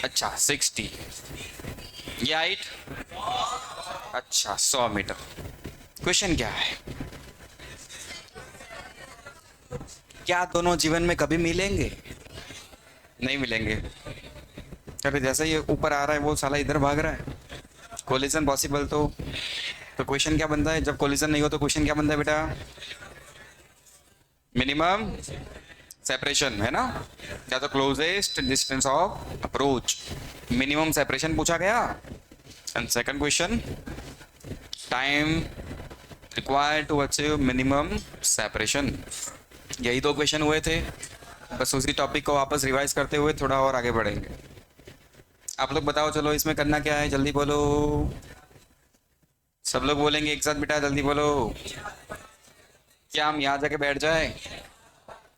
अच्छा 60। ये हाइट, अच्छा 100 मीटर। क्वेश्चन क्या है? क्या दोनों जीवन में कभी मिलेंगे? नहीं मिलेंगे। अरे जैसे ये ऊपर आ रहा है वो साला इधर भाग रहा है। कोलिजन पॉसिबल तो क्वेश्चन क्या बनता है? जब कोलिजन नहीं हो तो क्वेश्चन क्या बनता है बेटा? मिनिमम सेपरेशन, है ना? या तो closest distance of approach, minimum separation पूछा गया। And second question, time required to achieve minimum separation. यही दो क्वेश्चन हुए थे। बस उसी टॉपिक को वापस रिवाइज करते हुए थोड़ा और आगे बढ़ेंगे। आप लोग बताओ, चलो इसमें करना क्या है, जल्दी बोलो। सब लोग बोलेंगे एक साथ बेटा, जल्दी बोलो। क्या हम यहाँ जाके बैठ जाए?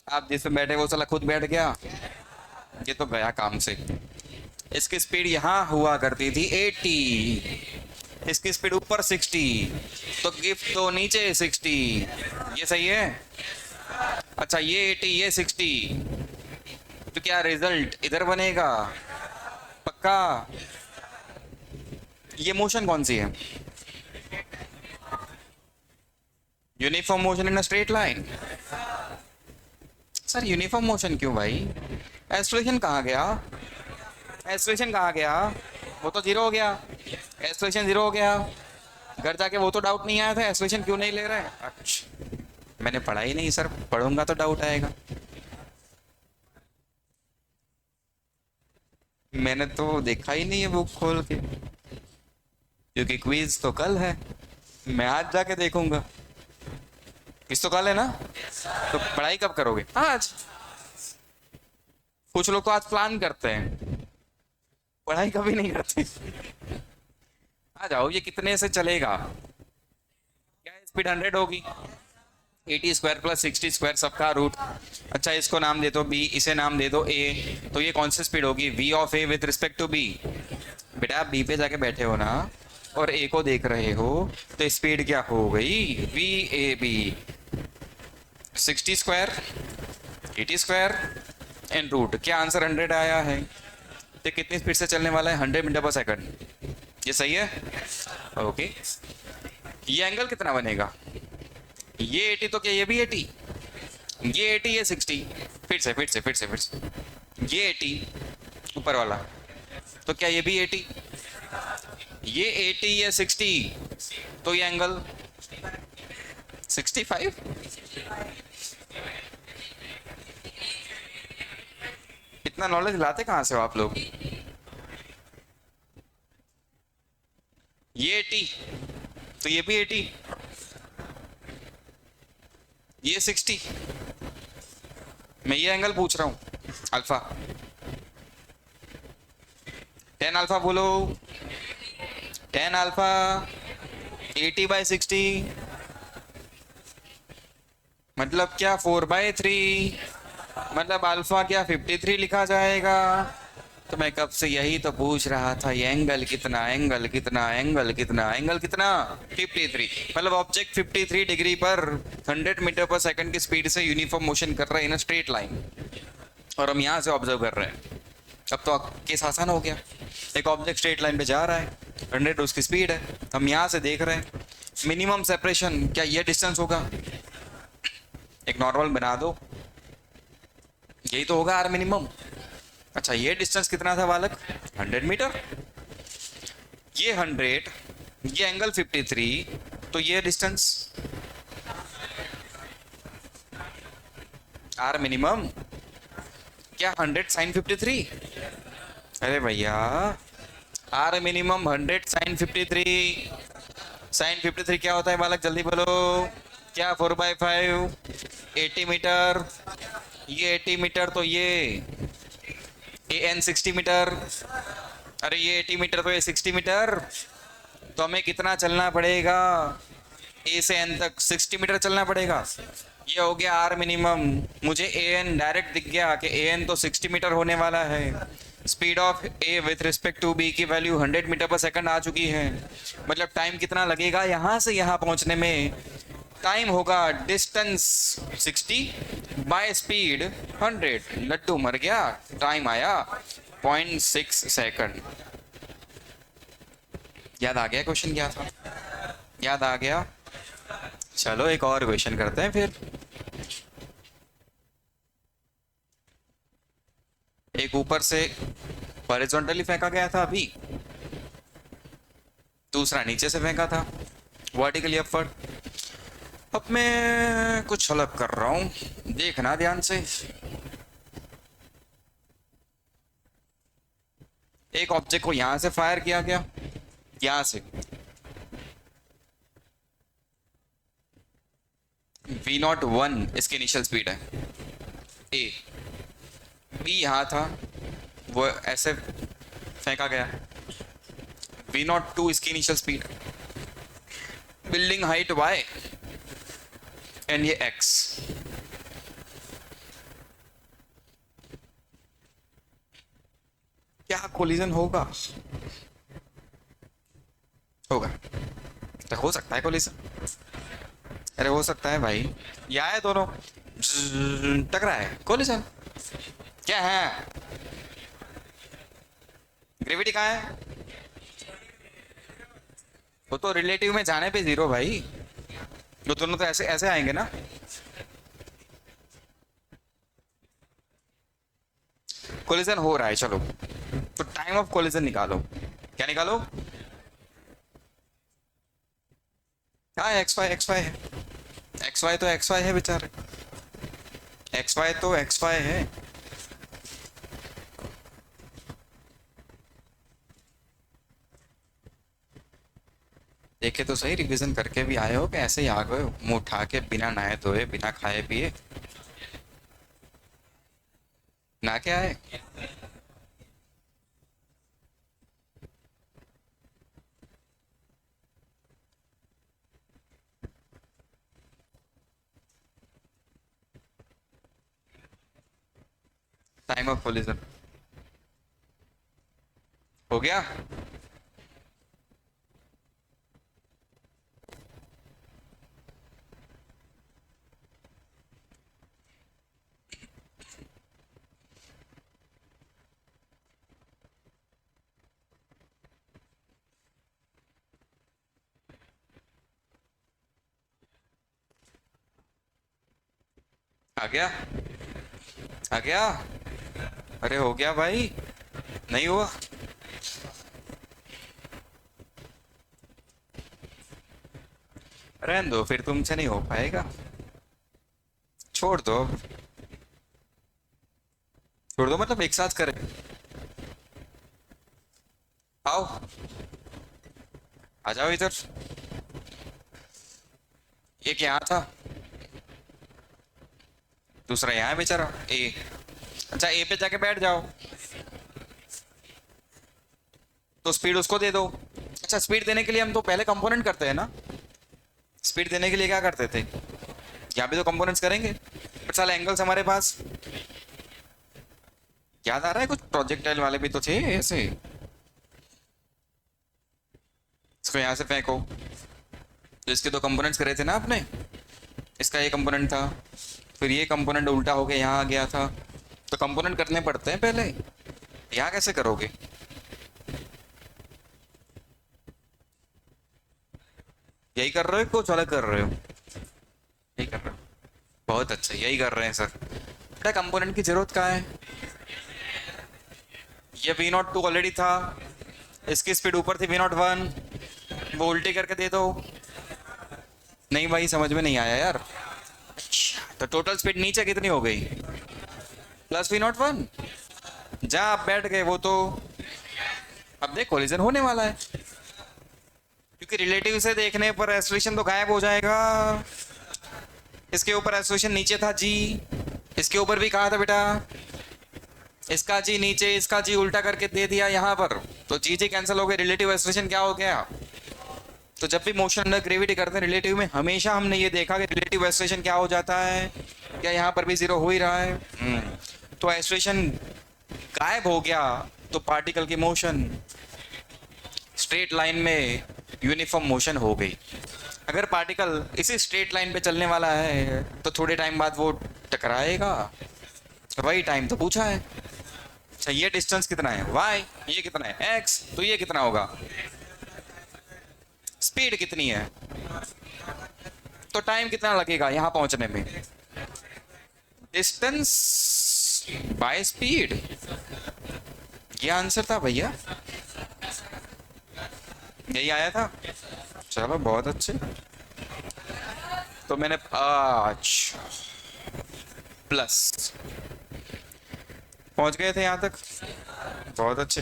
आप जिसमें बैठे वो साला खुद बैठ गया, ये तो गया काम से। इसकी स्पीड यहाँ हुआ करती थी 80, इसकी स्पीड ऊपर 60, तो गिफ्ट तो नीचे 60। ये सही है? अच्छा ये 80 ये 60, तो क्या रिजल्ट इधर बनेगा? पक्का? ये मोशन कौन सी है? Uniform motion in a straight line. Sir uniform motion क्यों भाई? एक्सलेशन कहाँ गया? एक्सलेशन कहाँ गया? वो तो जीरो हो गया। एक्सलेशन जीरो हो गया। घर जाके वो तो डाउट नहीं आया था, एक्सलेशन क्यों नहीं ले रहा है? अच्छा मैंने पढ़ा ही नहीं सर, पढ़ूंगा तो डाउट आएगा। मैंने तो देखा ही नहीं है बुक खोल के, क्योंकि क्विज तो कल है। मैं आज जाके देखूंगा। क्विज तो कल है ना, तो पढ़ाई कब करोगे? आज। कुछ लोग तो आज प्लान करते हैं, पढ़ाई कभी नहीं करते। आ जाओ, ये कितने से चलेगा? क्या स्पीड 100 होगी? 80 स्क्वायर प्लस 60 स्क्वायर, सबका रूट। अच्छा इसको नाम दे दो बी, इसे नाम दे दो ए, तो ये कौन सी स्पीड होगी? v of A with respect to B. बेटा आप बी पे जाके बैठे हो ना और ए को देख रहे हो, तो स्पीड क्या हो गई? V A B. 60 square 80 square and root. क्या आंसर 100 आया है? तो कितनी स्पीड से चलने वाला है? 100 मीटर पर सेकंड। ये सही है? ओके। ये एंगल कितना बनेगा? ये 80 तो क्या ये भी 80? ये 80 ये 60। फिर से ये 80 ऊपर वाला, तो क्या ये भी 80? ये 80 ये 60, तो ये एंगल 65। इतना नॉलेज लाते कहाँ से हो आप लोग? ये 80 तो ये भी 80, ये 60। मैं ये एंगल पूछ रहा हूं, अल्फा। 10 अल्फा बोलो। 10 अल्फा 80/60 मतलब क्या? 4/3 मतलब अल्फा क्या 53 लिखा जाएगा? तो मैं कब से यही तो पूछ रहा था, ये एंगल कितना, एंगल कितना, एंगल कितना, एंगल कितना? 53। मतलब ऑब्जेक्ट 53 डिग्री पर 100 मीटर पर सेकंड की स्पीड से यूनिफॉर्म मोशन कर रहा है इन अ स्ट्रेट लाइन, और हम यहाँ से ऑब्जर्व कर रहे हैं। अब तो केस आसान हो गया। एक ऑब्जेक्ट स्ट्रेट लाइन पे जा रहा है, 100 उसकी स्पीड है, हम यहाँ से देख रहे हैं। मिनिमम सेपरेशन क्या ये डिस्टेंस होगा? एक नॉर्मल बना दो, यही तो होगा आर मिनिमम। अच्छा ये डिस्टेंस कितना था बालक? 100 मीटर। ये 100, ये एंगल 53, तो ये डिस्टेंस आर मिनिमम क्या 100 साइन 53? अरे भैया आर मिनिमम 100 साइन 53। साइन 53 क्या होता है बालक, जल्दी बोलो? क्या 4/5? 80 मीटर। ये 80 मीटर तो ये ए एन 60 मीटर। अरे ये 80 मीटर तो ये 60 मीटर, तो हमें कितना चलना पड़ेगा? ए से एन तक 60 मीटर चलना पड़ेगा। ये हो गया आर मिनिमम। मुझे ए एन डायरेक्ट दिख गया कि ए एन तो 60 मीटर होने वाला है। Speed of A with respect to B की वैल्यू 100 मीटर पर सेकंड आ चुकी है। मतलब टाइम कितना लगेगा यहाँ से यहाँ पहुँचने में? टाइम होगा डिस्टेंस 60 बाय स्पीड 100। लड्डू मर गया, टाइम आया 0.6 सेकंड। याद आ गया क्वेश्चन क्या था? याद आ गया? चलो एक और क्वेश्चन करते हैं फिर। एक ऊपर से हॉरिजॉन्टली फेंका गया था अभी, दूसरा नीचे से फेंका था वर्टिकली अपवर्ड। अब मैं कुछ अलग कर रहा हूं, देखना ध्यान से। एक ऑब्जेक्ट को यहां से फायर किया गया, यहां से V01 इसकी इनिशियल स्पीड है, ए बी यहां था, वो ऐसे फेंका गया। V02 इसकी initial speed, building height y and ये x। क्या कोलिजन होगा? होगा तो हो सकता है कोलिजन। अरे हो सकता है भाई, या है दोनों टकरा है, कोलिजन। क्या है? ग्रेविटी कहाँ है? वो तो रिलेटिव में जाने पे जीरो भाई, वो दोनों तो ऐसे ऐसे आएंगे ना। कोलिजन हो रहा है, चलो तो टाइम ऑफ कोलिजन निकालो। क्या निकालो? हाँ एक्स वाई, एक्स वाई है, एक्स वाई तो एक्स वाई है बेचारे, एक्स वाई तो एक्स वाई है। देखे तो सही, रिवीजन करके भी आए हो कि ऐसे ही आ गए हो मुंह उठा के, बिना नहाए धोए, बिना खाए पिए ना के आए? टाइम ऑफ कोलिजन हो गया। आ गया? आ गया? अरे हो गया भाई, नहीं हुआ? रहने दो फिर, तुमसे नहीं हो पाएगा, छोड़ दो। छोड़ दो मतलब एक साथ करें। आओ, आ जाओ इधर। एक यहाँ था, दूसरा यहाँ है बेचारा, ए। अच्छा ए पे जाके बैठ जाओ, तो स्पीड उसको दे दो। अच्छा स्पीड देने के लिए हम तो पहले कंपोनेंट करते हैं ना, स्पीड देने के लिए क्या करते थे? यहाँ भी तो कंपोनेंट्स करेंगे, पर साले एंगल्स हमारे पास। याद आ रहा है कुछ प्रोजेक्टाइल वाले भी तो थे ऐसे। इसको यहाँ से फेंको, तो इसके दो कंपोनेंट्स करे थे ना आपने, इसका ये कंपोनेंट था, फिर ये कंपोनेंट उल्टा होके यहाँ आ गया था, तो कंपोनेंट करने पड़ते हैं पहले। यहाँ कैसे करोगे? यही कर रहे हो, कुछ अलग कर रहे हो? यही कर रहे हो, बहुत अच्छा, यही कर रहे हैं सर। बेटा कंपोनेंट की जरूरत कहाँ है? ये V02 ऑलरेडी था, इसकी स्पीड ऊपर थी V01, वो उल्टी करके दे दो। नहीं भाई समझ में नहीं आया यार। तो टोटल स्पीड नीचे कितनी हो गई? Plus V01। जा आप बैठ गए वो तो। अब देख कोलिजन होने वाला है, क्योंकि रिलेटिव से देखने पर एक्सेलरेशन तो गायब हो जाएगा। इसके ऊपर एक्सेलरेशन नीचे था जी, इसके ऊपर भी कहा था बेटा, इसका जी नीचे, इसका जी उल्टा करके दे दिया यहाँ पर, तो जी जी कैंसिल हो गए, रिलेटिव एक्सेलरेशन क्या हो गया? तो जब भी मोशन अंडर ग्रेविटी करते हैं रिलेटिव में, हमेशा हमने ये देखा कि रिलेटिव एक्सेलरेशन क्या हो जाता है, क्या यहाँ पर भी जीरो हो ही रहा है? तो एक्सेलरेशन गायब हो गया, तो पार्टिकल की मोशन स्ट्रेट लाइन में यूनिफॉर्म मोशन हो गई। अगर पार्टिकल इसी स्ट्रेट लाइन पे चलने वाला है तो थोड़े टाइम बाद वो टकराएगा, वही टाइम तो पूछा है। अच्छा ये डिस्टेंस कितना है y, ये कितना है x, तो ये कितना होगा, स्पीड कितनी है, तो टाइम कितना लगेगा यहां पहुंचने में, डिस्टेंस बाय स्पीड। ये आंसर था भैया, यही आया था। चलो बहुत अच्छे, तो मैंने आज प्लस पहुंच गए थे यहां तक, बहुत अच्छे।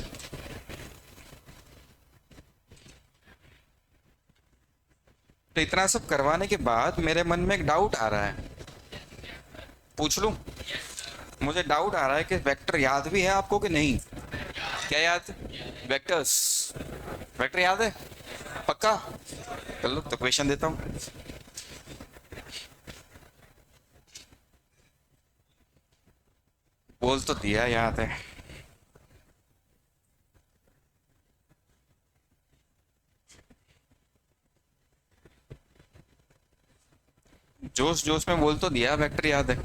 तो इतना सब करवाने के बाद मेरे मन में एक डाउट आ रहा है, पूछ लूं? मुझे डाउट आ रहा है कि वेक्टर याद भी है आपको कि नहीं। क्या याद, वेक्टर्स, वेक्टर याद है पक्का? चलो तो क्वेश्चन देता हूं। बोल तो दिया याद है, जोश जोश में बोल तो दिया, वेक्टर याद है।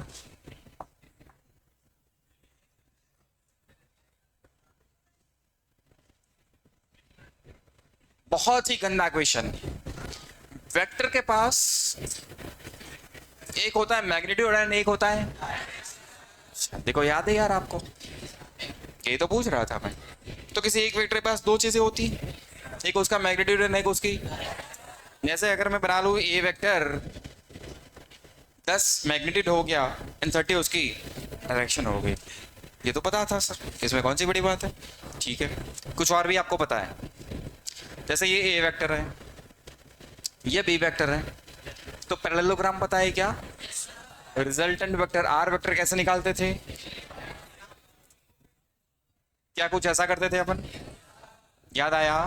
बहुत ही गंदा क्वेश्चन। वेक्टर के पास एक होता है मैग्नीट्यूड एंड एक होता है, देखो याद है यार आपको, यही तो पूछ रहा था मैं। तो किसी एक वेक्टर के पास दो चीजें होती, एक उसका मैग्नीट्यूड एंड एक उसकी, जैसे अगर मैं बना लूं ए वेक्टर 10 मैग्नीट्यूड हो गया एंड 30 उसकी डायरेक्शन हो गई, ये तो पता था सर, इसमें कौन सी बड़ी बात है। ठीक है, कुछ और भी आपको पता है, जैसे ये ए वेक्टर है, ये बी वेक्टर है, तो पैरेललोग्राम पता है क्या, रिजल्टेंट वेक्टर आर वेक्टर कैसे निकालते थे, क्या कुछ ऐसा करते थे अपन, याद आया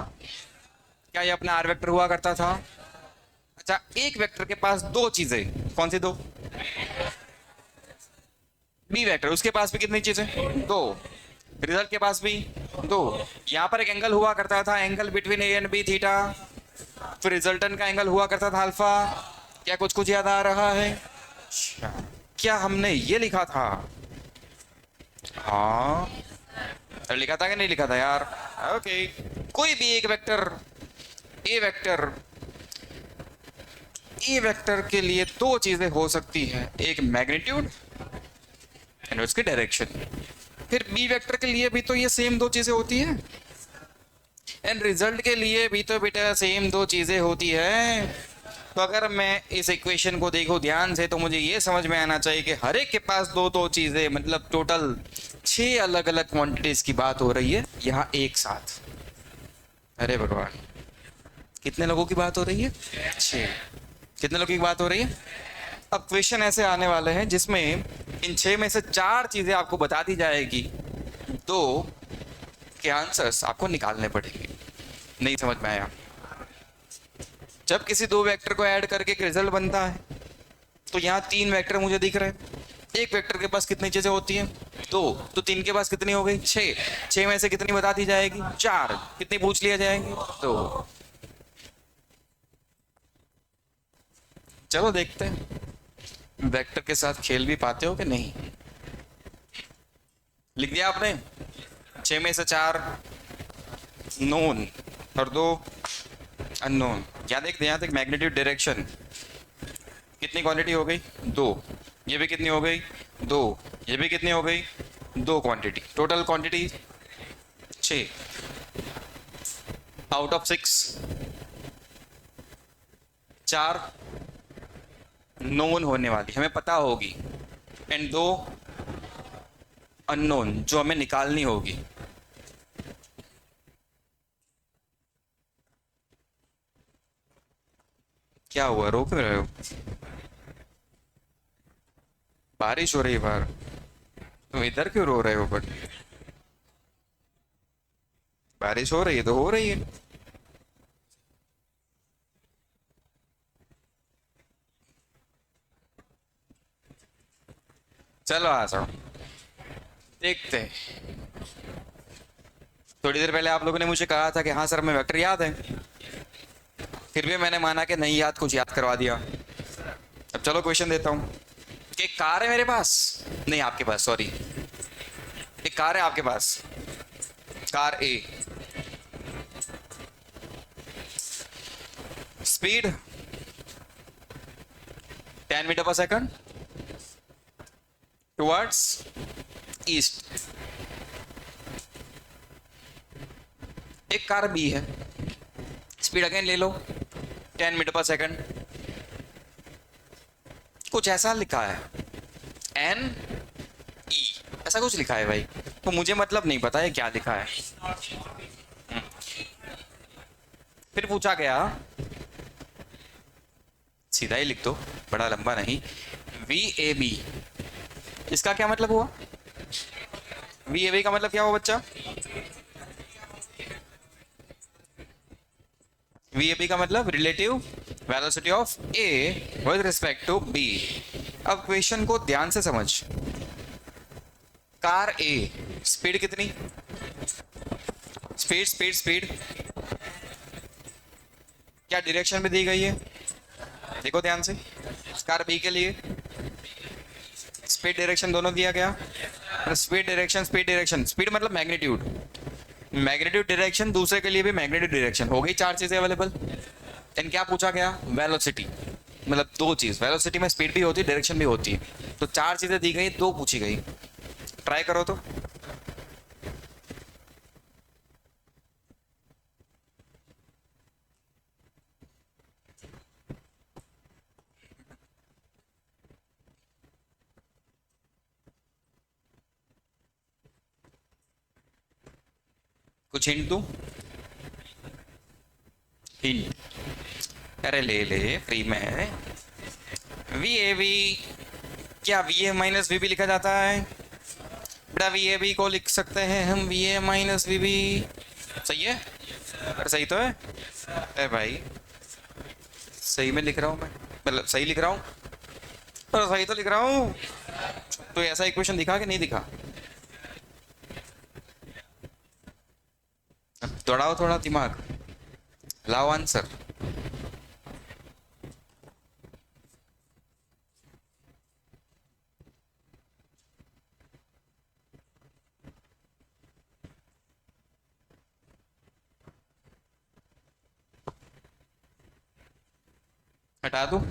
क्या, ये अपना आर वेक्टर हुआ करता था। अच्छा एक वेक्टर के पास दो चीजें, कौन सी दो, बी वेक्टर, उसके पास भी कितनी चीजें, दो, रिजल्ट के पास भी दो, यहां पर एक एंगल हुआ करता था, angle between A and B theta, फिर रिजल्टेंट का एंगल हुआ करता था अल्फा, क्या कुछ कुछ याद आ रहा है, क्या हमने ये लिखा था, हाँ लिखा था कि नहीं लिखा था यार, ओके। कोई भी एक vector A vector, A vector के लिए दो चीजें हो सकती है, एक मैग्नीट्यूड एंड उसकी डायरेक्शन, फिर बी वेक्टर के लिए भी तो ये सेम दो चीजें होती है, एंड रिजल्ट के लिए भी तो बेटा सेम दो चीजें होती है। तो अगर मैं इस इक्वेशन को देखूं ध्यान से तो मुझे ये समझ में आना चाहिए कि हर एक के पास दो दो चीजें, मतलब टोटल 6 अलग अलग क्वांटिटीज की बात हो रही है यहाँ एक साथ। अरे भगवान, कितने लोगों की बात हो रही है, 6, कितने लोगों की बात हो रही है। अब क्वेश्चन ऐसे आने वाले हैं जिसमें इन 6 में से 4 चीजें आपको बता दी जाएगी, 2 के आंसर्स आपको निकालने पड़ेंगे। नहीं समझ में आया, जब किसी दो वेक्टर को ऐड करके एक रिजल्ट बनता है तो यहाँ 3 वेक्टर मुझे दिख रहे हैं, एक वेक्टर के पास कितनी चीजें होती हैं, 2, तो 3 के पास कितनी हो गई, 6, 6 में से कितनी बता दी जाएगी, 4, कितनी पूछ लिया जाएंगे, 2। चलो देखते हैं वेक्टर के साथ खेल भी पाते हो कि नहीं। लिख दिया आपने, 6 में से 4 नोन और 2 अननोन। यहाँ तक मैग्नीट्यूड डायरेक्शन कितनी क्वांटिटी हो गई, 2, ये भी कितनी हो गई, 2, ये भी कितनी हो गई, 2 quantity, total quantity 6 out of 6, 4 known होने वाली हमें पता होगी एंड 2 अननोन जो हमें निकालनी होगी। क्या हुआ, रो क्यों रहे हो, बारिश हो रही है बाहर, तुम इधर क्यों रो रहे हो, बट बारिश हो रही है तो हो रही है। चलो आ जाओ देखते हैं। थोड़ी देर पहले आप लोगों ने मुझे कहा था कि हाँ सर हमें वेक्टर याद है, फिर भी मैंने माना कि नहीं याद, कुछ याद करवा दिया। अब चलो क्वेश्चन देता हूं कि कार है मेरे पास, नहीं आपके पास, सॉरी, एक कार है आपके पास, कार ए, स्पीड 10 मीटर पर सेकंड टुवर्ड्स ईस्ट। एक कार बी है, स्पीड अगेन ले लो 10 मीटर पर सेकंड, कुछ ऐसा लिखा है एन ई, ऐसा कुछ लिखा है भाई, तो मुझे मतलब नहीं पता है क्या लिखा है। फिर पूछा गया, सीधा ही लिख दो, बड़ा लंबा नहीं, वी ए बी, इसका क्या मतलब हुआ? वी ए बी का मतलब क्या हुआ बच्चा? वी ए बी का मतलब relative velocity of A with respect to B. अब क्वेश्चन को ध्यान से समझ, कार ए स्पीड कितनी, स्पीड स्पीड स्पीड क्या डायरेक्शन में दी गई है, देखो ध्यान से, कार बी के लिए स्पीड डायरेक्शन दोनों दिया गया, speed direction speed direction, speed मतलब मैग्नीट्यूड, मैग्नीट्यूड डायरेक्शन, दूसरे के लिए भी मैग्नीट्यूड डायरेक्शन, हो गई चार चीजें अवेलेबल। एंड क्या पूछा गया? वेलोसिटी, मतलब दो चीज, वेलोसिटी में स्पीड भी होती है डायरेक्शन भी होती है, तो चार चीजें दी गई, दो पूछी गई, ट्राई करो तो। कुछ हिंट दूं? हिंट, अरे ले ले, फ्री में है। वी ए बी, क्या V A minus we B लिखा जाता है बेटा? वी ए बी को लिख सकते हैं हम V A minus we B, सही है? अरे सही तो है, अरे भाई सही में लिख रहा हूँ मैं, मतलब सही लिख रहा हूँ, अरे सही तो लिख रहा हूँ। तो ऐसा इक्वेशन दिखा कि नहीं दिखा? दौड़ाओ थोड़ा दिमाग, लाओ आंसर। हटा दो,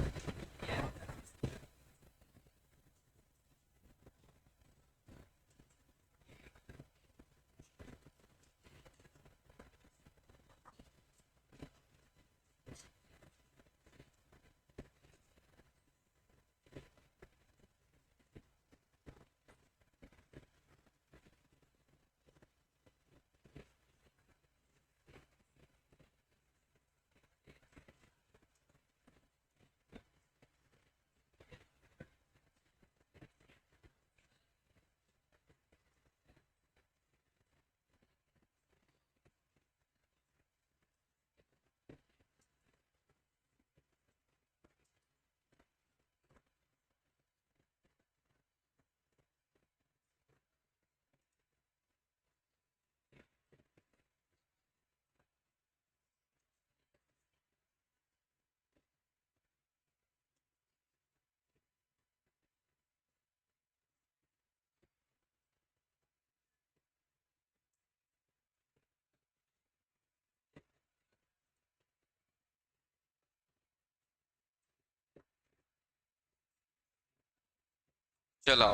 चलो।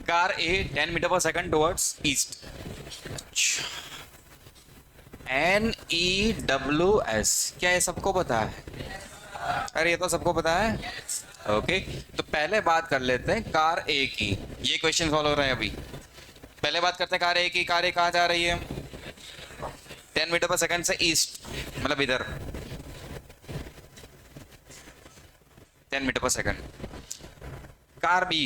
कार ए 10 मीटर पर second towards east, N E W S, क्या ये सबको पता है? अरे ये तो सबको पता है। ओके, तो पहले बात कर लेते हैं कार ए की, ये क्वेश्चन सॉल्व हो रहे हैं अभी। पहले बात करते हैं कार ए की, कार ए कहाँ जा रही है? 10 मीटर पर सेकंड से ईस्ट, मतलब इधर 10 मीटर पर second. Car B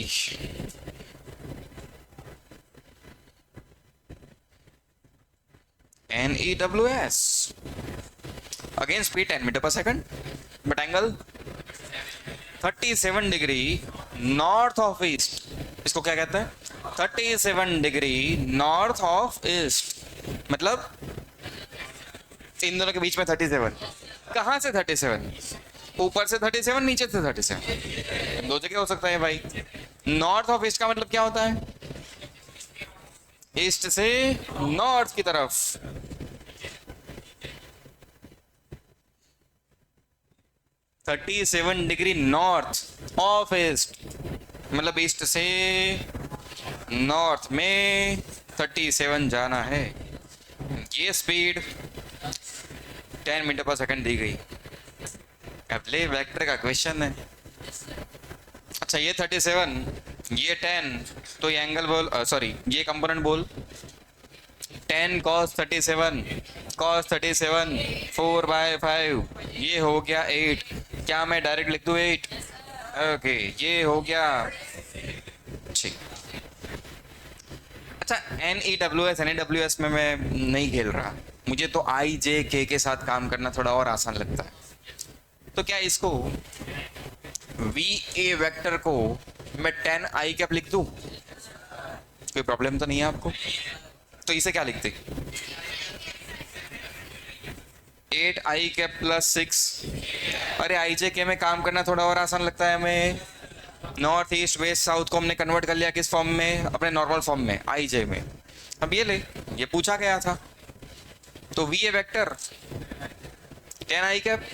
NEWS, again speed 10 metre पर second, but angle 37 degree north of east, इसको क्या कहते हैं? 37 डिग्री नॉर्थ ऑफ ईस्ट, मतलब इन दोनों के बीच में 37। कहां से 37? ऊपर से 37, नीचे से 37, दो जगह हो सकता है भाई। नॉर्थ ऑफ ईस्ट का मतलब क्या होता है? ईस्ट से नॉर्थ की तरफ। 37 डिग्री नॉर्थ ऑफ ईस्ट, मतलब ईस्ट से नॉर्थ में 37 जाना है। ये स्पीड 10 मीटर पर सेकंड दी गई। अब ले वेक्टर का क्वेश्चन है। अच्छा ये 37, ये 10, तो ये एंगल बोल, सॉरी ये कंपोनेंट बोल। 10 cos 37, cos 37 4/5, ये हो गया 8। क्या मैं डायरेक्ट लिख दूँ 8? ओके ये हो गया। ठीक। अच्छा NEWS में मैं नहीं खेल रहा, मुझे तो IJK के साथ काम करना थोड़ा और आसान लगता है। तो क्या इसको VA वेक्टर को मैं 10I कैप लिख दूं? कोई प्रॉब्लम तो नहीं है आपको? तो इसे क्या लिखते? 8I cap plus 6। अरे IJK में काम करना थोड़ा और आसान लगता है हमें। नॉर्थ ईस्ट वेस्ट साउथ को हमने कन्वर्ट कर लिया किस फॉर्म में? अपने नॉर्मल फॉर्म में, IJ में। अब ये ले, ये पूछा गया था, तो VA vector 10I cap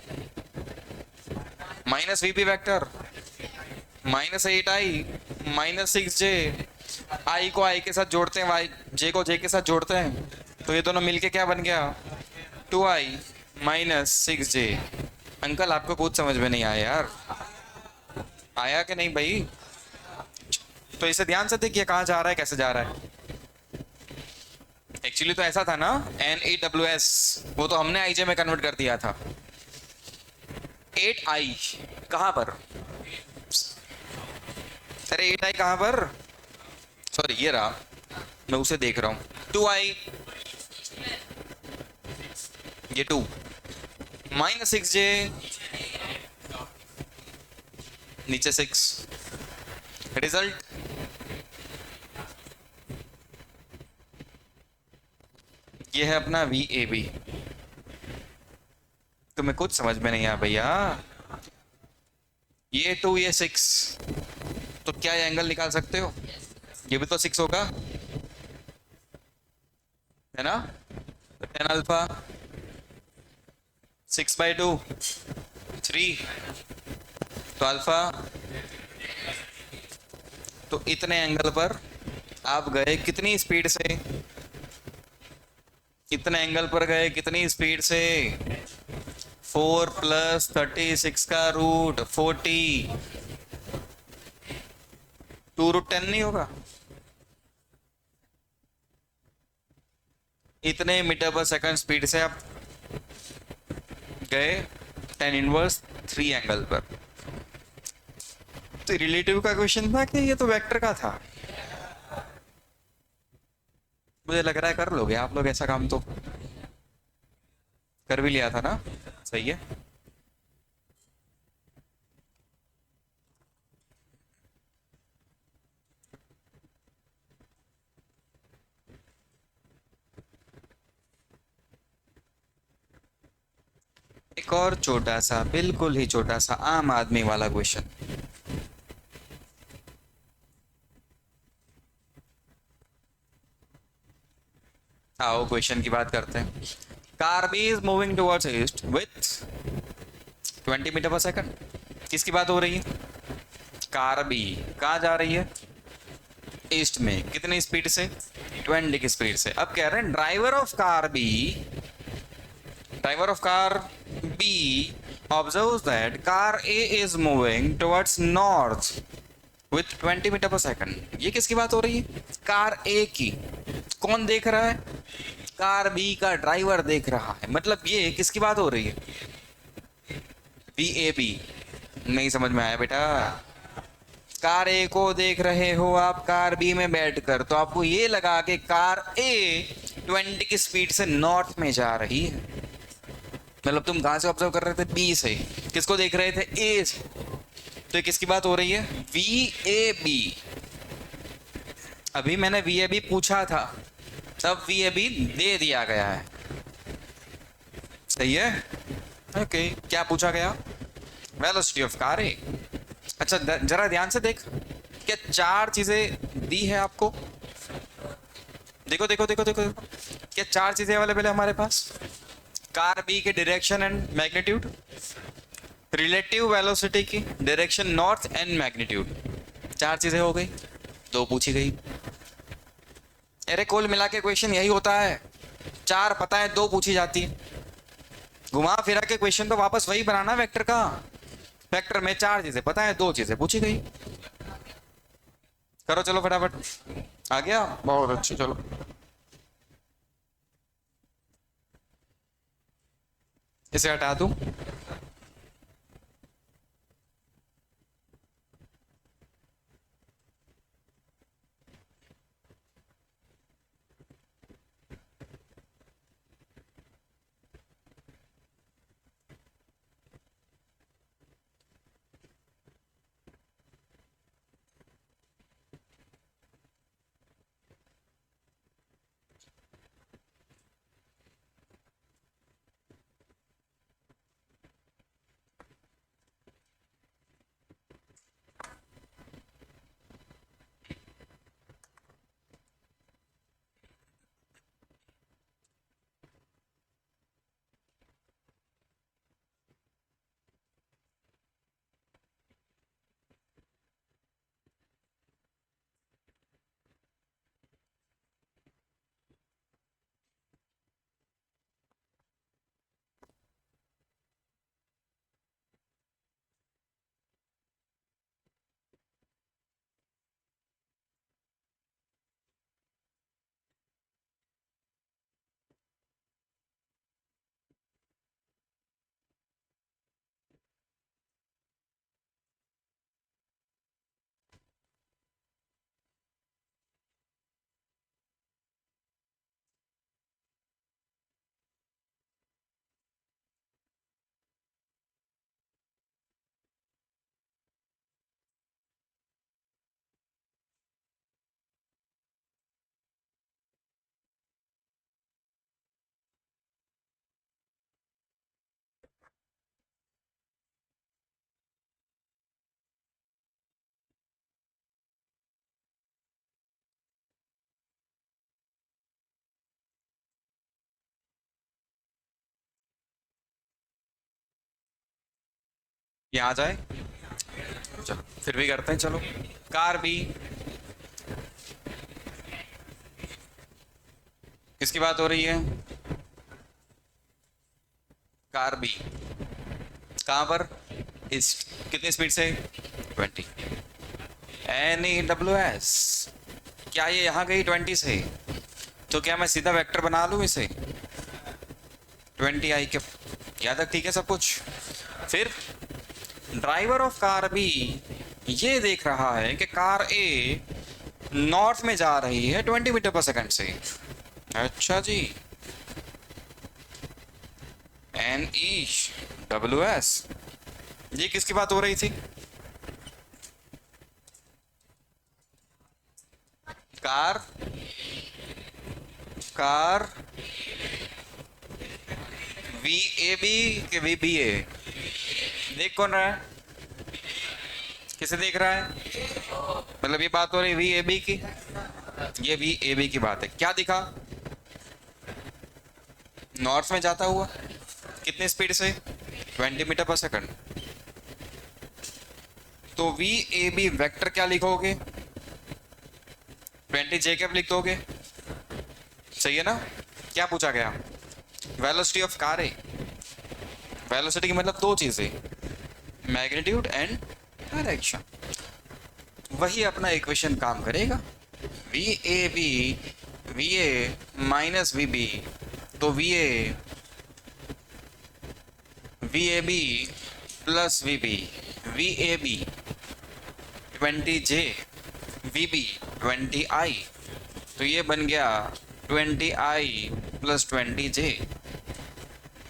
minus VB vector minus 8I minus 6J। I को I के साथ जोड़ते हैं, J को J के साथ जोड़ते हैं, तो ये दोनों मिलके क्या बन गया? 2I minus 6J। अंकल आपको कुछ समझ में नहीं आया यार, आया कि नहीं भाई? तो इसे ध्यान से देखिए कहाँ जा रहा है, कैसे जा रहा है। एक्चुअली तो ऐसा था ना, NEWS वो तो हमने IJ में कन्वर्ट कर दिया था। 8I कहाँ पर? अरे 8I कहाँ पर? सॉरी ये रहा, मैं उसे देख रहा हूँ। 2I, ये 2 माइनस 6J, नीचे 6। रिजल्ट ये है अपना VAB। तुम्हें कुछ समझ में नहीं आया भैया। ये 2 ये 6, तो क्या ये एंगल निकाल सकते हो? ये भी तो 6 होगा, है ना? तो 10 अल्फा 6/2 3, तो अल्फा। तो इतने एंगल पर आप गए कितनी स्पीड से? इतने एंगल पर गए कितनी स्पीड से? 4 + 36 का रूट 40, 2√10 नहीं होगा? इतने मीटर पर सेकंड स्पीड से आप गए 10⁻³ एंगल पर। तो रिलेटिव का क्वेश्चन था कि ये तो वेक्टर का था। मुझे लग रहा है कर लोगे आप लोग ऐसा काम, तो कर भी लिया था ना? सही है। एक और छोटा सा, बिल्कुल ही छोटा सा आम आदमी वाला क्वेश्चन। आओ क्वेश्चन की बात करते हैं। Car B is moving towards east with 20 metre पर सेकंड। किसकी बात हो रही है? कार बी कहाँ जा रही है? ईस्ट में। कितनी स्पीड से? 20 की स्पीड से। अब कह रहे हैं driver of car B observes that car A is moving towards north with 20 metre पर सेकंड। ये किसकी बात हो रही है? कार ए की। कौन देख रहा है? कार बी का ड्राइवर देख रहा है। मतलब ये किसकी बात हो रही है? VAB। नहीं समझ में आया बेटा? कार ए को देख रहे हो आप कार बी में बैठकर, तो आपको ये लगा कि कार ए 20 की स्पीड से नॉर्थ में जा रही है। मतलब तुम कहां से ऑब्जर्व कर रहे थे? बी से। किसको देख रहे थे? ए से। तो ये किसकी बात हो रही है? VAB। अभी मैंने VAB पूछा था, तब VAB दे दिया गया है। सही है? ओके क्या पूछा गया? वेलोसिटी ऑफ कार ए। अच्छा जरा ध्यान से देख, क्या 4 चीजें दी है आपको? देखो देखो देखो देखो, क्या 4 चीजें अवेलेबल है हमारे पास? कार बी के direction and magnitude, relative velocity की डायरेक्शन नॉर्थ एंड मैग्नीट्यूड, 4 चीजें हो गई, 2 पूछी गई। अरे कुल मिला के क्वेश्चन यही होता है, 4 पता है 2 पूछी जाती है। घुमा फिरा के क्वेश्चन तो वापस वही बनाना वेक्टर का। वेक्टर में 4 चीजें पता है, 2 चीजें पूछी गई। करो चलो फटाफट। आ गया, बहुत अच्छी, चलो। इसे हटा दूं। ये आ जाए, चलो फिर भी करते हैं, चलो। कार बी, किसकी बात हो रही है? कार बी कहां पर? इस कितनी स्पीड से? 20। एन ई डब्ल्यू एस, क्या ये यहाँ गई 20 से? तो क्या मैं सीधा वेक्टर बना लूँ इसे? 20 आई के, याद तक ठीक है सब कुछ। फिर ड्राइवर ऑफ कार बी ये देख रहा है कि कार ए नॉर्थ में जा रही है 20 मीटर पर सेकंड से। अच्छा जी, एन ई डब्ल्यू एस, ये किसकी बात हो रही थी? कार, कार वी ए बी के वी बी ए, देख कौन रहा है? किसे देख रहा है? मतलब ये बात हो रही वी ए बी की, ये वी ए बी की बात है। क्या दिखा? नॉर्थ में जाता हुआ, कितने स्पीड से? 20 मीटर पर सेकंड। तो वी ए बी वेक्टर क्या लिखोगे? 20 जे कैप लिख दोगे, सही है ना? क्या पूछा गया? Velocity of car A. Velocity की मतलब 2 चीजें, मैग्नीट्यूड एंड डायरेक्शन। वही अपना इक्वेशन काम करेगा। V A b, v A minus we b, तो v A b plus v B, v A b 20 j, v b 20 i, तो ये बन गया 20 i plus 20 j,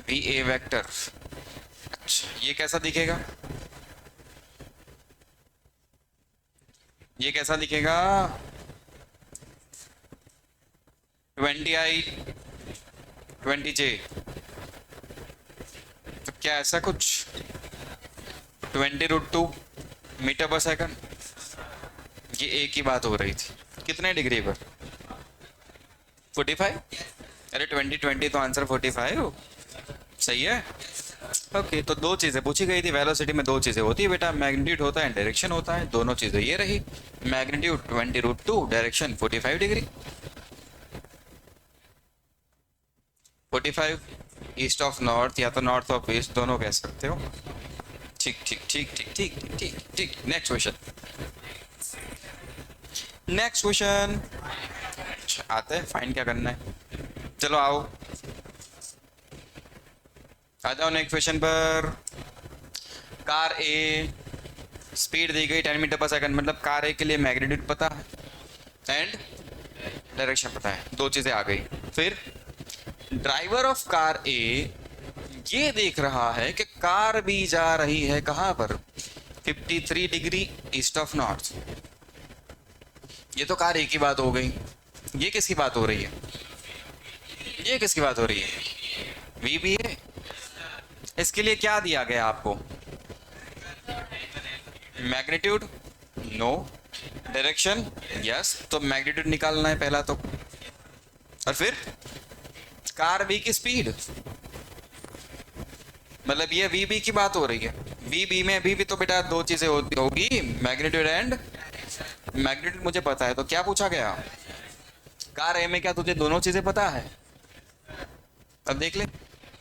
v A vector. अच्छा, ये कैसा दिखेगा? ये कैसा दिखेगा? 20 आई 20 जे, तो क्या ऐसा कुछ? 20 √2 मीटर पर सेकंड, कि ए की बात हो रही थी, कितने डिग्री पर? 45। अरे 2020 तो आंसर 45 सही है। ओके, तो दो चीज़ें पूछी गई थी, वेलोसिटी में दो चीज़ें होती है बेटा, मैग्नीट्यूड होता है, डायरेक्शन होता है, दोनों चीज़ें ये रही। Magnitude 20√2, direction 45 degree. 45 east of north या तो नॉर्थ ऑफ ईस्ट, दोनों कह सकते हो। ठीक ठीक ठीक ठीक ठीक ठीक ठीक। नेक्स्ट क्वेश्चन, नेक्स्ट क्वेश्चन आते हैं, फाइन क्या करना है। चलो आओ, आ जाओ नेक्स्ट क्वेश्चन पर। कार ए, स्पीड दी गई 10 मीटर पर सेकंड, मतलब कार ए के लिए मैग्नीट्यूड पता है एंड डायरेक्शन पता है, दो चीजें आ गई। फिर ड्राइवर ऑफ कार ए ये देख रहा है कि कार भी जा रही है कहां पर, 53 डिग्री ईस्ट ऑफ नॉर्थ। ये तो कार ए की बात हो गई, ये किसकी बात हो रही है? ये किसकी बात हो रही है? वी बी ए। इसके लिए क्या दिया गया आपको? मैग्नीट्यूड नो, डायरेक्शन यस, तो मैग्नीट्यूड निकालना है पहला तो, और फिर कार बी की स्पीड, मतलब ये वी बी की बात हो रही है। वी बी में भी तो बेटा दो चीजें होगी, मैग्नीट्यूड एंड, मैग्नीट्यूड मुझे पता है, तो क्या पूछा गया? कार ए में क्या तुझे दोनों चीजें पता है? अब देख ले,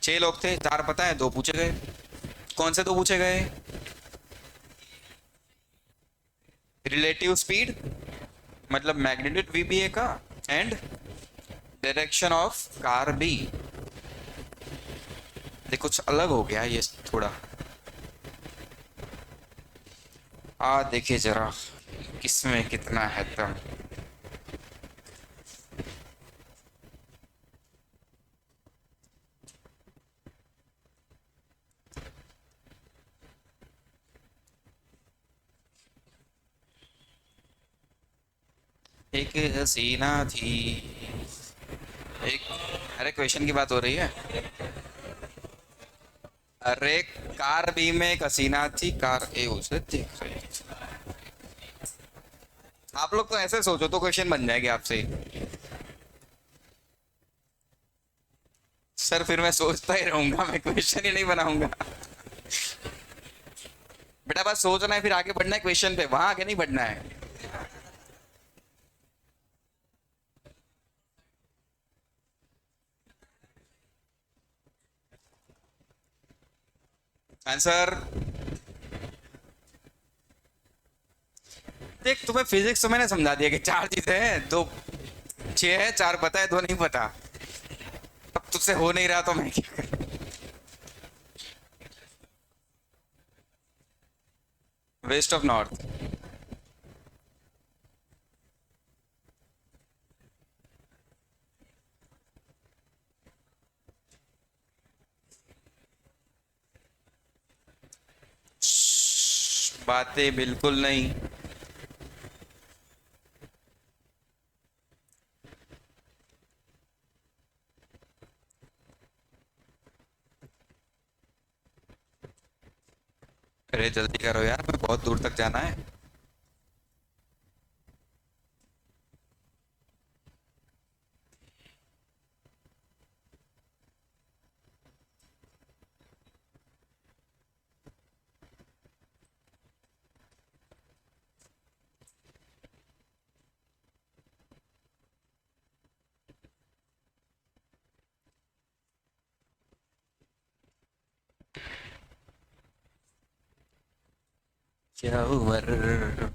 6 लोग थे, 4 पता है, 2 पूछे गए। कौन से 2 पूछे गए? रिलेटिव स्पीड मतलब मैग्नीट्यूड वी बी ए का, and direction of car B. कुछ अलग हो गया ये थोड़ा, देखिए जरा किसमें कितना है दम। एक हसीना थी एक, अरे क्वेश्चन की बात हो रही है। अरे कार बी में एक हसीना थी, कार ए उसे देख रही थी। आप लोग तो ऐसे सोचो तो क्वेश्चन बन जाएगी आपसे। सर फिर मैं सोचता ही रहूंगा, मैं क्वेश्चन ही नहीं बनाऊंगा। बेटा बस सोचना है, फिर आगे बढ़ना है क्वेश्चन पे, वहां आगे नहीं बढ़ना है। आंसर देख, तुम्हें फिजिक्स तो मैंने समझा दिया कि 4 चीजें हैं, 2 6 है, 4 पता है, 2 नहीं पता। अब तुझसे हो नहीं रहा तो मैं क्या करूं? West of north. बातें बिल्कुल नहीं। अरे जल्दी करो यार, मैं बहुत दूर तक जाना है। क्या उम्र,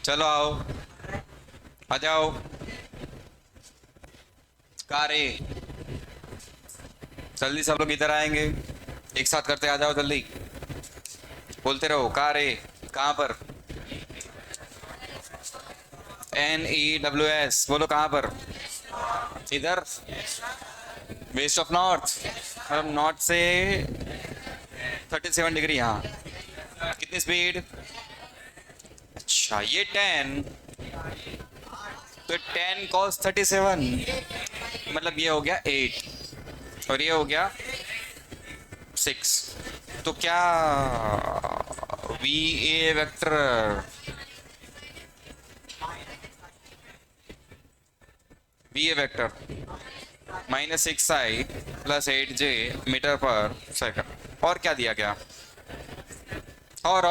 चलो आओ, आ जाओ। कार ए, जल्दी सब लोग इधर आएंगे, एक साथ करते, आ जाओ जल्दी, बोलते रहो। कार ए कहाँ पर? NEWS बोलो कहाँ पर? इधर, वेस्ट ऑफ नॉर्थ, मतलब नॉर्थ से 37 डिग्री। यहाँ कितनी स्पीड? अच्छा ये 10, तो 10 cos 37 मतलब ये हो गया 8 और ये हो गया 6। तो क्या वी ए वेक्टर, वी ए vector -6i plus 8j metre पर सेकंड, और क्या दिया गया, और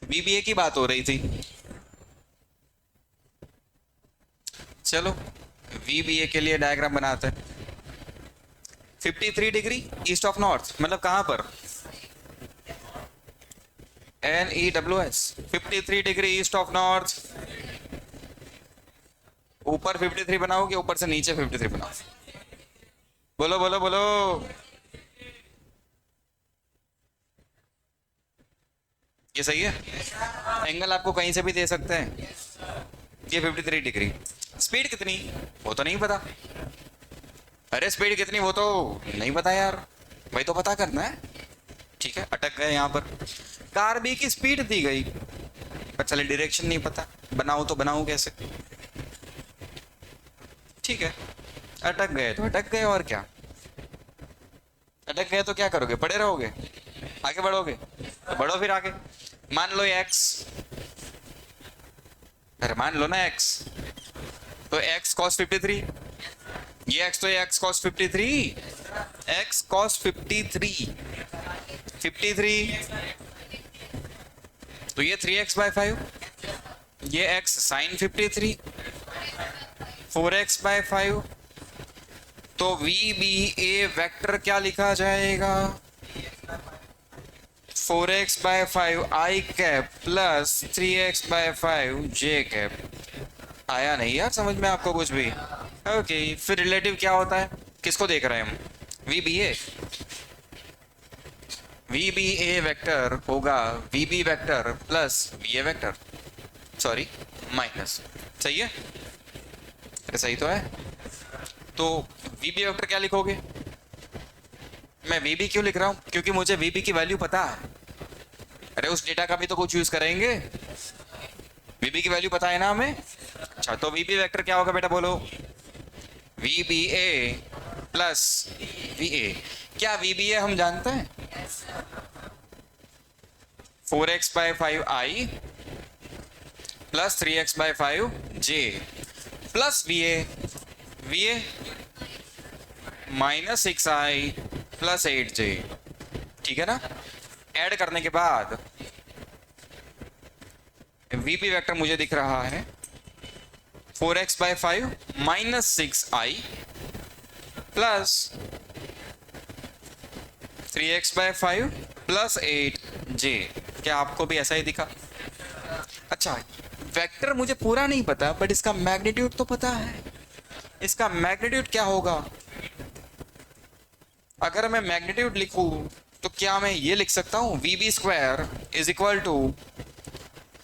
VBA की बात हो रही थी। चलो VBA के लिए डायग्राम बनाते हैं। 53 डिग्री ईस्ट ऑफ नॉर्थ मतलब कहां पर, NEWS 53 degree east of north. ऊपर 53 बनाओगे, ऊपर से नीचे 53 बनाओ। बोलो बोलो बोलो। ये सही है, एंगल आपको कहीं से भी दे सकते हैं। ये 53 डिग्री। स्पीड कितनी वो तो नहीं पता। अरे स्पीड कितनी वो तो नहीं पता यार, वही तो पता करना है। ठीक है, अटक गए यहाँ पर। कार बी की स्पीड दी गई पर चले डायरेक्शन नहीं पता, बनाओ तो बनाओ कैसे। ठीक है, अटक गए तो अटक गए, और क्या। अटक गए तो क्या करोगे, पड़े रहोगे, आगे बढ़ोगे तो बढ़ो फिर आगे। मान लो एक्स, अरे मान लो ना एक्स, तो एक्स कॉस 53, ये एक्स तो ये एक्स कॉस 53, एक्स कॉस 53, 53, तो ये 3x/5, ये x साइन 53, 4x/5। तो VBA वेक्टर क्या लिखा जाएगा, 4x/5 i cap plus 3x/5 j cap. आया नहीं यार समझ में आपको कुछ भी। ओके, फिर रिलेटिव क्या होता है, किसको देख रहे हैं हम, VBA। VBA वेक्टर होगा VB vector plus VA vector, sorry minus. सही है, अरे सही तो है। तो VB वेक्टर क्या लिखोगे, मैं VB क्यों लिख रहा हूं, क्योंकि मुझे VB की वैल्यू पता है। अरे उस डेटा का भी तो कुछ यूज करेंगे, VB की वैल्यू पता है ना हमें। अच्छा तो VB वेक्टर क्या होगा बेटा बोलो, VBA प्लस VA। क्या VBA हम जानते हैं, 4x/5i plus 3x/5j plus VA, VA -6i plus 8j। ठीक है ना, ऐड करने के बाद VB वेक्टर मुझे दिख रहा है 4x/5 -6i plus 3x/5 plus 8j। क्या आपको भी ऐसा ही दिखा। अच्छा वेक्टर मुझे पूरा नहीं पता बट इसका मैग्नीट्यूड तो पता है। इसका मैग्नीट्यूड क्या होगा, अगर मैं मैग्नीट्यूड लिखूं तो क्या मैं ये लिख सकता हूं, VB² is equal to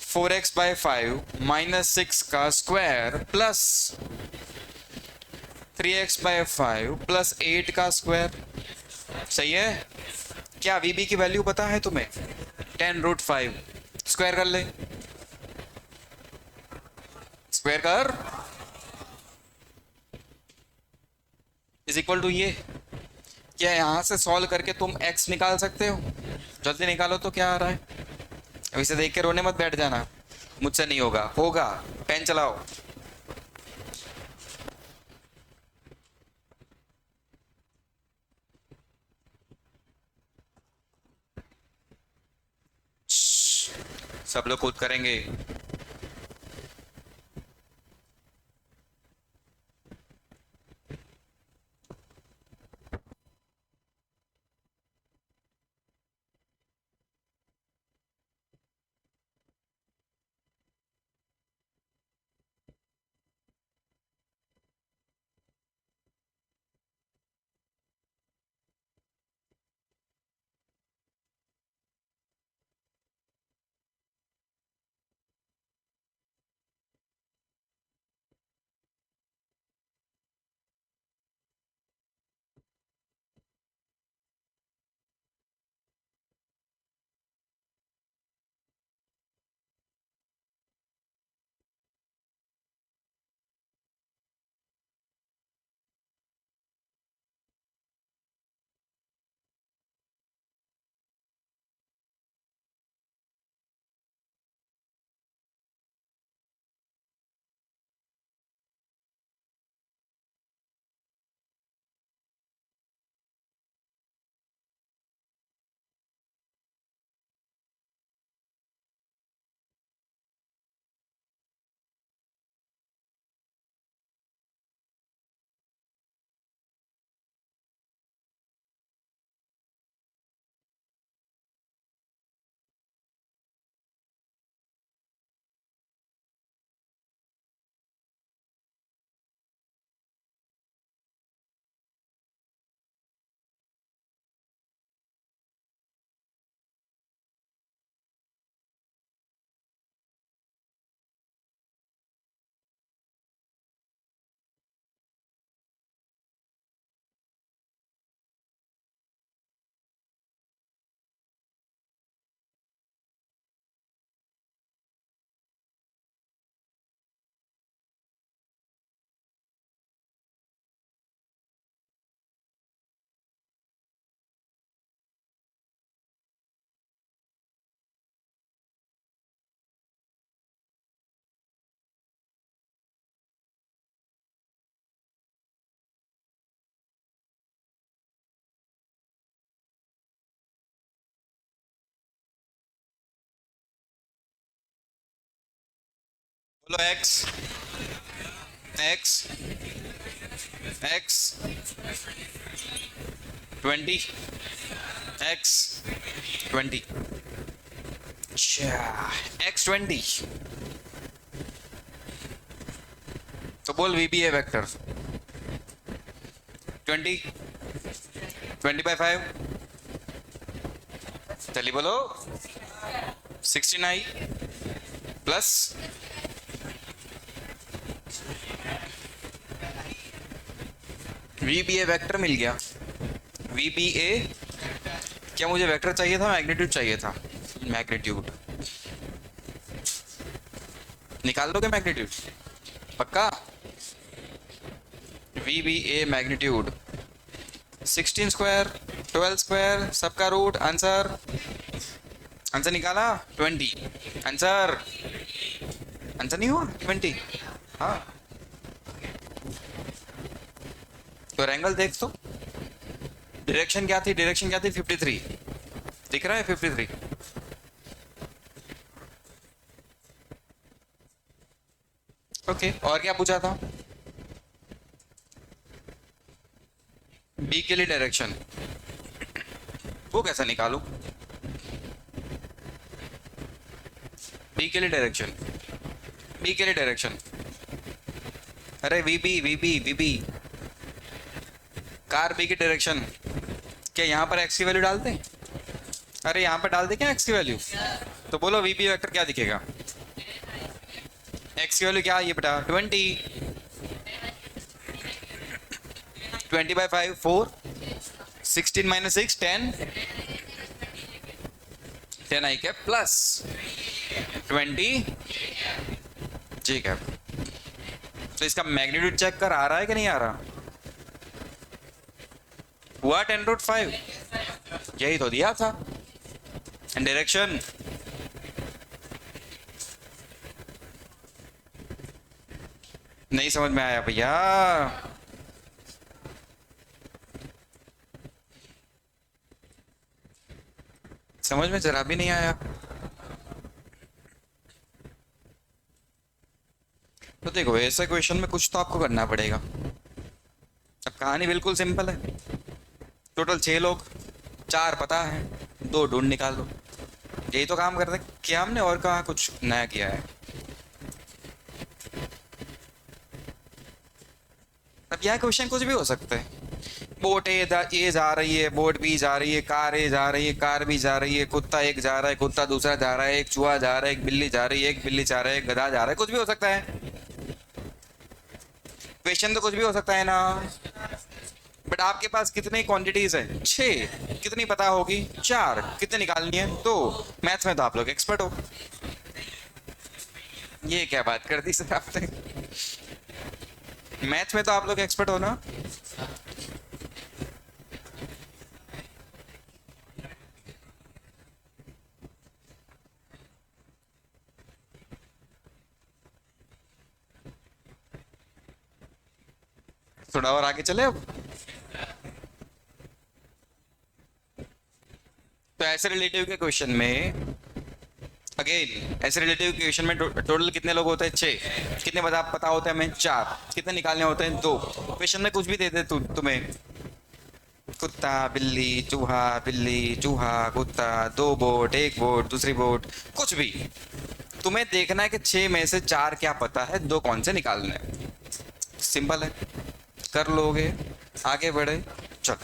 4x/5 -6 का स्क्वायर प्लस 3x/5 प्लस 8 का स्क्वायर। सही है। क्या VB की वैल्यू पता है तुम्हें, 10√5, स्क्वायर कर ले, स्क्वायर कर, इज इक्वल टू ये। क्या यहां से सॉल्व करके तुम x निकाल सकते हो, जल्दी निकालो तो क्या आ रहा है। अब इसे देख के रोने मत बैठ जाना, मुझसे नहीं होगा, होगा, पेन चलाओ। सब लोग खुद करेंगे। बोलो एक्स, एक्स, एक्स 20, एक्स 20, अच्छा एक्स 20। तो बोल वी बी ए वेक्टर 20, 20/5, चलिए बोलो 69 plus v B a vector मिल गया। वी बी ए, क्या मुझे वेक्टर चाहिए था मैग्नीट्यूड चाहिए था? मैग्नीट्यूड निकाल दोगे मैग्नीट्यूड पक्का? V B A magnitude 16 square 12 square सबका रूट, आंसर आंसर निकाला 20, आंसर आंसर नहीं हुआ 20। हाँ तो एंगल देख तो, डायरेक्शन क्या थी, डायरेक्शन क्या थी 53, दिख रहा है 53। ओके और क्या पूछा था? बी के लिए डायरेक्शन, वो कैसे निकालू? बी के लिए डायरेक्शन, बी के लिए डायरेक्शन, अरे वी बी कार बी की डायरेक्शन, क्या यहाँ पर एक्स की वैल्यू डालते हैं? अरे यहाँ पर डाल दे क्या एक्स की वैल्यू? तो बोलो वी बी वेक्टर क्या दिखेगा? एक्स की वैल्यू क्या है ये बेटा 20, 20/5 4, 16 - 6 10, 10 आई कैप प्लस 20 जी कैप। तो इसका मैग्नीट्यूड चेक कर, आ रहा है कि नहीं आ रहा? हुआ 10√5, यही तो दिया था। एंड डायरेक्शन नहीं समझ में आया भैया? समझ में जरा भी नहीं आया? तो देखो ऐसे क्वेश्चन में कुछ तो आपको करना पड़ेगा। अब कहानी बिल्कुल सिंपल है, टोटल 6 लोग, 4 पता है, 2 ढूंढ निकाल दो, यही तो काम करते किया हमने, और कहाँ कुछ नया किया है? अब यह क्वेश्चन कुछ भी हो सकता है। बोट ए जा रही है, बोट बी जा रही है, कार ए जा रही है, कार बी जा रही है, कुत्ता एक जा रहा है, कुत्ता दूसरा जा रहा है, एक चूहा जा रहा है, एक बिल्ली जा रही है, एक बिल्ली जा रहा है, एक गधा जा रहा है, कुछ भी हो सकता है। क्वेश्चन तो कुछ भी हो सकता है ना। बट आपके पास कितनी क्वांटिटीज है? 6। कितनी पता होगी? 4। कितनी निकालनी है? 2। मैथ्स में तो आप लोग एक्सपर्ट हो। ये क्या बात कर दी सर आपने? मैथ्स में तो आप लोग एक्सपर्ट हो ना। थोड़ा और आगे चले अब। तो ऐसे रिलेटिव के क्वेश्चन में, अगेन ऐसे रिलेटिव क्वेश्चन में टोटल कितने लोग होते हैं? 6। कितने पता होते हैं हमें? 4। कितने निकालने होते हैं? 2। क्वेश्चन में कुछ भी दे दे तुम्हें, कुत्ता बिल्ली चूहा बिल्ली चूहा कुत्ता, 2 बोट, 1 बोट, दूसरी बोट, कुछ भी, तुम्हें देखना है कि 6 में से 4 क्या पता है, 2 कौन से निकालने हैं। सिंपल है, कर लोगे। आगे बढ़े, चलो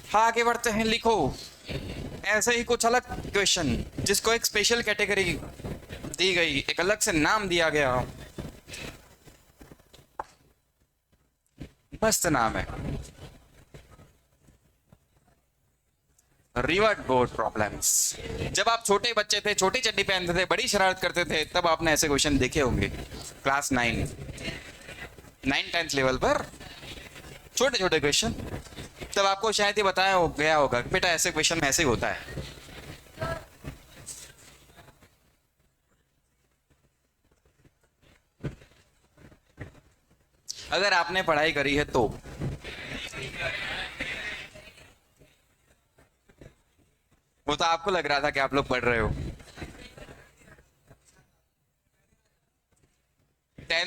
हाँ आगे बढ़ते हैं। लिखो ऐसे ही कुछ अलग क्वेश्चन जिसको एक स्पेशल कैटेगरी दी गई, एक अलग से नाम दिया गया, मस्त नाम है, रिवर्ट बोर्ड प्रॉब्लम्स। जब आप छोटे बच्चे थे, छोटी चड्डी पहनते थे, बड़ी शरारत करते थे, तब आपने ऐसे क्वेश्चन देखे होंगे। क्लास 9 10th लेवल पर छोटे छोटे क्वेश्चन, तब आपको शायद ही बताया गया होगा बेटा ऐसे क्वेश्चन में ऐसे ही होता है। अगर आपने पढ़ाई करी है तो वो तो आपको लग रहा था कि आप लोग पढ़ रहे हो।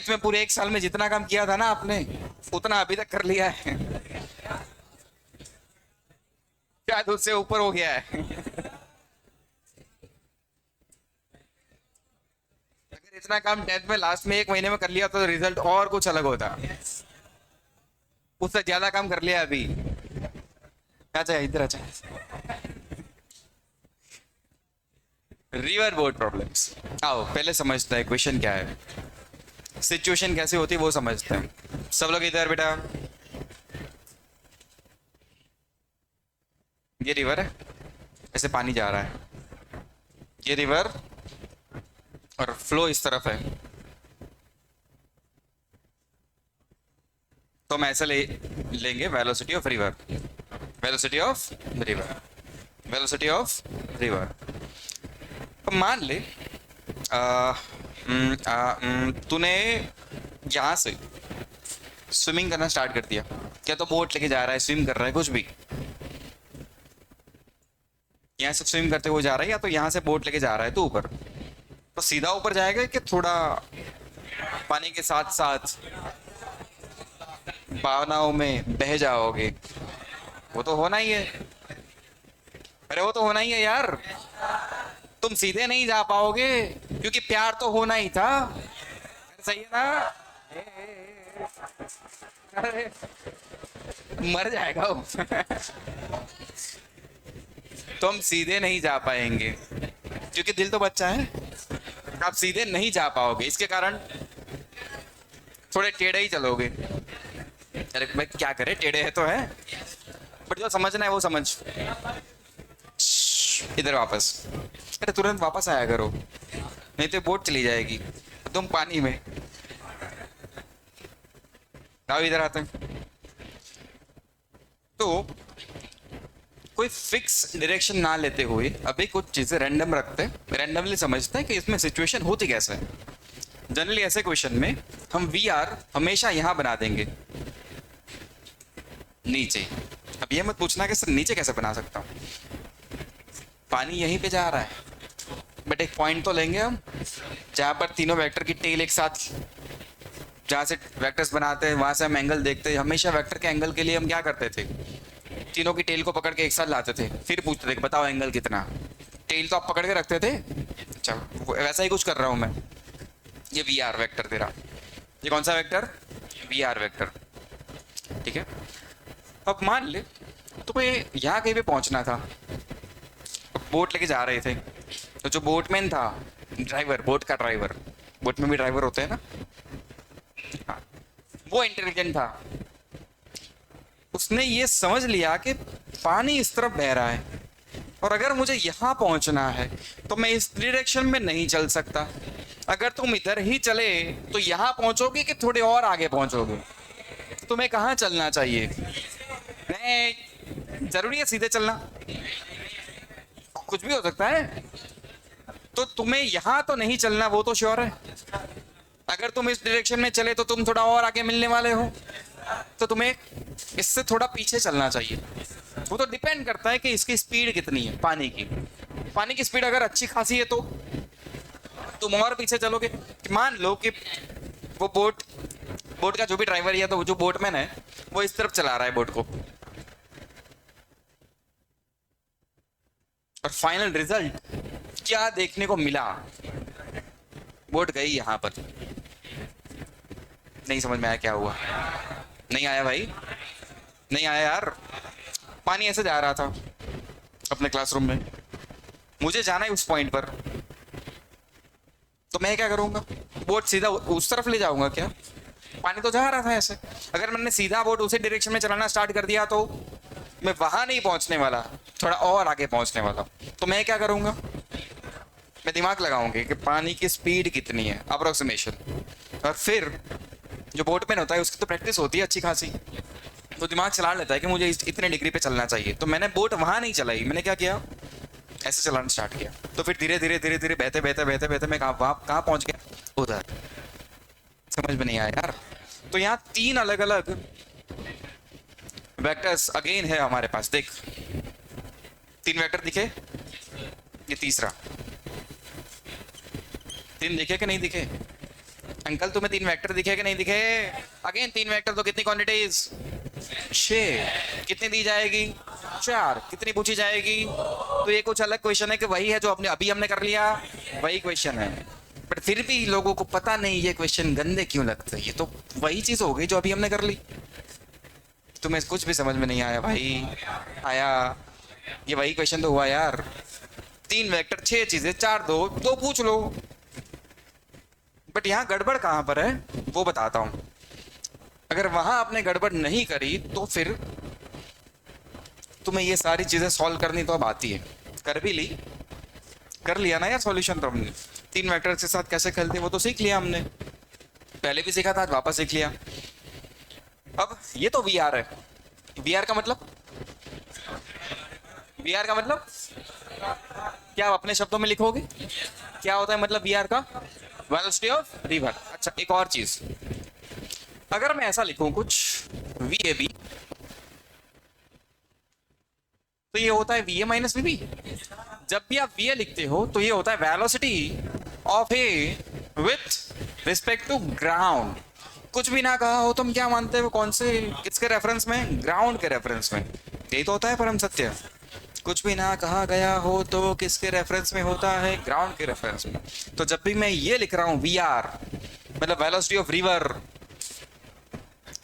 10th में पूरे 1 साल में जितना काम किया था ना आपने, उतना अभी तक कर लिया है, शायद उससे ऊपर हो गया है। अगर इतना काम 10th में लास्ट में 1 महीने में कर लिया तो रिजल्ट और कुछ अलग होता। उससे ज्यादा काम कर लिया अभी। अच्छा इधर अच्छा, रिवर बोर्ड प्रॉब्लम्स। आओ पहले समझते हैं क्वेश्चन क्या है, सिचुएशन कैसे होती है वो समझते हैं। सब लोग इधर बेटा, ये रिवर है, ऐसे पानी जा रहा है, ये रिवर और फ्लो इस तरफ है, तो हम ऐसे लेंगे velocity of river, velocity of river, velocity of river. अब मान ले तूने यहाँ से स्विमिंग करना स्टार्ट कर दिया, क्या तो बोट लेके जा रहा है, स्विम कर रहा है, कुछ भी, यहाँ से स्विम करते हुए जा रहा है या तो यहाँ से बोट लेके जा रहा है तो ऊपर, तो सीधा ऊपर जाएगा कि थोड़ा पानी के साथ साथ भावनाओं में बह जाओगे? वो तो होना ही है, अरे वो तो होना ही है यार, तुम सीधे नहीं जा पाओगे क्योंकि प्यार तो होना ही था, सही है ना? अरे मर जाएगा वो। तो हम सीधे नहीं जा पाएंगे क्योंकि दिल तो बच्चा है, आप सीधे नहीं जा पाओगे, इसके कारण थोड़े टेढ़े ही चलोगे। अरे भाई क्या करे, टेढ़े है तो है, बट जो समझना है वो समझ। इधर वापस, अरे तुरंत वापस आया करो, नहीं तो बोट चली जाएगी, तुम पानी में। आओ इधर आते हैं। तो कोई फिक्स डायरेक्शन ना लेते हुए अभी कुछ चीजें रैंडम रखते हैं, रैंडमली समझते हैं कि इसमें सिचुएशन होती कैसे है। जनरली ऐसे क्वेश्चन में हम वी आर हमेशा यहां बना देंगे, नीचे। अब ये मत पूछना कि सर नीचे कैसे बना सकता हूं, पानी यहीं पे जा रहा है, बट एक पॉइंट तो लेंगे हम जहां पर तीनों वेक्टर की टेल एक साथ, जहां से वेक्टर्स बनाते हैं वहां से हम एंगल देखते हैं। हमेशा वेक्टर के एंगल के लिए हम क्या करते थे, तीनों की टेल को पकड़ के एक साथ लाते थे, फिर पूछते थे बताओ एंगल कितना। टेल तो आप पकड़ के रखते थे। अच्छा वैसा ही कुछ कर रहा हूं मैं। ये वी आर वेक्टर तेरा, ये कौन सा वेक्टर, वी आर वेक्टर, ठीक है। अब मान ले तुम्हें यहाँ कहीं पे पहुंचना था, बोट लेके जा रहे थे, तो जो बोटमैन था, ड्राइवर, बोट का ड्राइवर, बोट में भी ड्राइवर होते हैं ना, हाँ, वो इंटेलिजेंट था, उसने ये समझ लिया कि पानी इस तरफ बह रहा है और अगर मुझे यहाँ पहुंचना है तो मैं इस डायरेक्शन में नहीं चल सकता। अगर तुम इधर ही चले तो यहाँ पहुंचोगे कि थोड़े और आगे पहुंचोगे, तुम्हें कहाँ चलना चाहिए? नहीं जरूरी है सीधे चलना, कुछ भी हो सकता है। तो तुम्हें यहाँ तो नहीं चलना, वो तो श्योर है। अगर तुम इस डायरेक्शन में चले तो तुम थोड़ा और आगे मिलने वाले हो, तो तुम्हें इससे थोड़ा पीछे चलना चाहिए। वो तो डिपेंड करता है कि इसकी स्पीड कितनी है, पानी की। पानी की स्पीड अगर अच्छी खासी है तो तुम और पीछे चलोगे। मान लो कि वो बोट का जो भी ड्राइवर है, तो जो बोटमैन है वो इस तरफ चला रहा है बोट को, और फाइनल रिजल्ट क्या देखने को मिला, बोट गई यहां पर। नहीं समझ में आया क्या हुआ? नहीं आया भाई, नहीं आया यार। पानी ऐसे जा रहा था अपने क्लासरूम में, मुझे जाना है उस पॉइंट पर, तो मैं क्या करूंगा, बोट सीधा उस तरफ ले जाऊंगा क्या? पानी तो जा रहा था ऐसे, अगर मैंने सीधा बोट उसी डायरेक्शन में चलाना स्टार्ट कर दिया तो मैं वहां नहीं पहुंचने वाला, थोड़ा और आगे पहुंचने वाला। तो मैं क्या करूंगा, मैं दिमाग लगाऊंगी कि पानी की स्पीड कितनी है, अप्रोक्सीमेशन, और फिर जो बोटमैन होता है उसकी तो प्रैक्टिस होती है अच्छी खासी, तो दिमाग चला लेता है कि मुझे इतने डिग्री पे चलना चाहिए। तो मैंने बोट वहां नहीं चलाई, मैंने क्या किया, ऐसे चलाना स्टार्ट किया। तो फिर धीरे धीरे धीरे धीरे बहते बहते बहते बहते मैं कहाँ पहुंच गया, उधर। समझ में नहीं आया यार। तो यहाँ 3 अलग अलग वेक्टर्स अगेन है हमारे पास, देख 3 वेक्टर दिखे, ये तीसरा, 3 दिखे कि नहीं दिखे? अंकल तुम्हें 3 वेक्टर दिखे कि नहीं दिखे? अगेन 3 वेक्टर तो कितनी क्वांटिटीज? 6। कितनी दी जाएगी? 4। कितनी पूछी जाएगी? तो ये कुछ अलग क्वेश्चन है कि वही है जो अपने अभी हमने कर लिया, वही क्वेश्चन है, बट फिर भी लोगों को पता नहीं ये क्वेश्चन गंदे क्यों लगते हैं। ये तो वही चीज हो गई जो अभी हमने कर ली। तुम्हें कुछ भी समझ में नहीं आया भाई? आया? ये वही क्वेश्चन तो हुआ यार। 3 वेक्टर 6 चीजें 4 दो, 2 पूछ लो। बट यहाँ गड़बड़ कहाँ पर है वो बताता हूं। अगर वहां आपने गड़बड़ नहीं करी तो फिर तुम्हें ये सारी चीजें सॉल्व करनी तो अब आती है। कर भी ली, कर लिया ना यार सॉल्यूशन। तो हमने 3 वेक्टर के साथ कैसे खेलते वो तो सीख लिया हमने, पहले भी सीखा था, आज वापस सीख लिया। अब ये तो वी आर है। वी आर का मतलब, वी आर का मतलब क्या आप अपने शब्दों में लिखोगे? क्या होता है मतलब वी आर का? Velocity of river. अच्छा एक और चीज, अगर मैं ऐसा लिखूं कुछ वी ए बी, तो ये होता है V A minus we B. जब भी आप वी ए लिखते हो तो ये होता है velocity of A with respect to ground. कुछ भी ना कहा हो तुम क्या मानते हो? कौन से, किसके रेफरेंस में? ग्राउंड के रेफरेंस में। यही तो होता है परम सत्य। कुछ भी ना कहा गया हो तो किसके रेफरेंस में होता है? ग्राउंड के रेफरेंस में। तो जब भी मैं ये लिख रहा हूं वी आर मतलब वेलोसिटी ऑफ रिवर,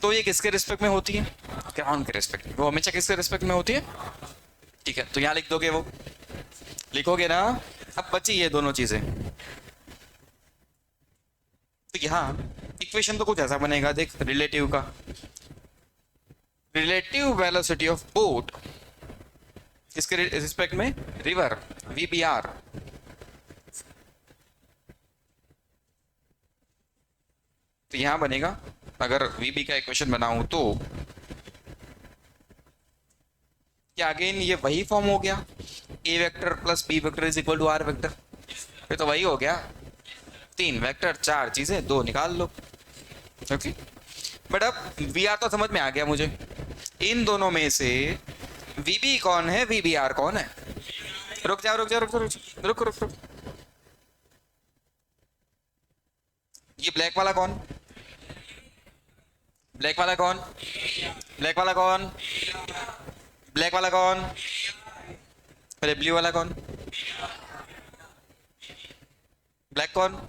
तो ये किसके रिस्पेक्ट में होती है? ग्राउंड के रिस्पेक्ट में। वो हमेशा किसके रिस्पेक्ट में होती है? ठीक है, तो यहां लिख दोगे, वो लिखोगे ना। अब बची ये दोनों चीजें। तो यहाँ इक्वेशन तो कुछ ऐसा बनेगा, देख, रिलेटिव का, रिलेटिव वेलोसिटी ऑफ बोट किसके रिस्पेक्ट में? River, VBR. तो यहां बनेगा, अगर वीबी का इक्वेशन बनाऊं तो क्या अगेन ये वही फॉर्म हो गया, a vector plus b vector is equal to r vector. ये तो वही हो गया, 3 वेक्टर 4 चीजें 2 निकाल लो। ओके, बट अब वी आर तो समझ में आ गया मुझे। इन दोनों में से वीबी कौन है, वीबीआर कौन है? रुक जाओ रुक जाओ रुक जाओ रुक रुक रुक। ये ब्लैक वाला कौन? ब्लैक वाला कौन? ब्लैक वाला कौन? ब्लैक वाला कौन? अरे ब्लू वाला कौन? ब्लैक कौन?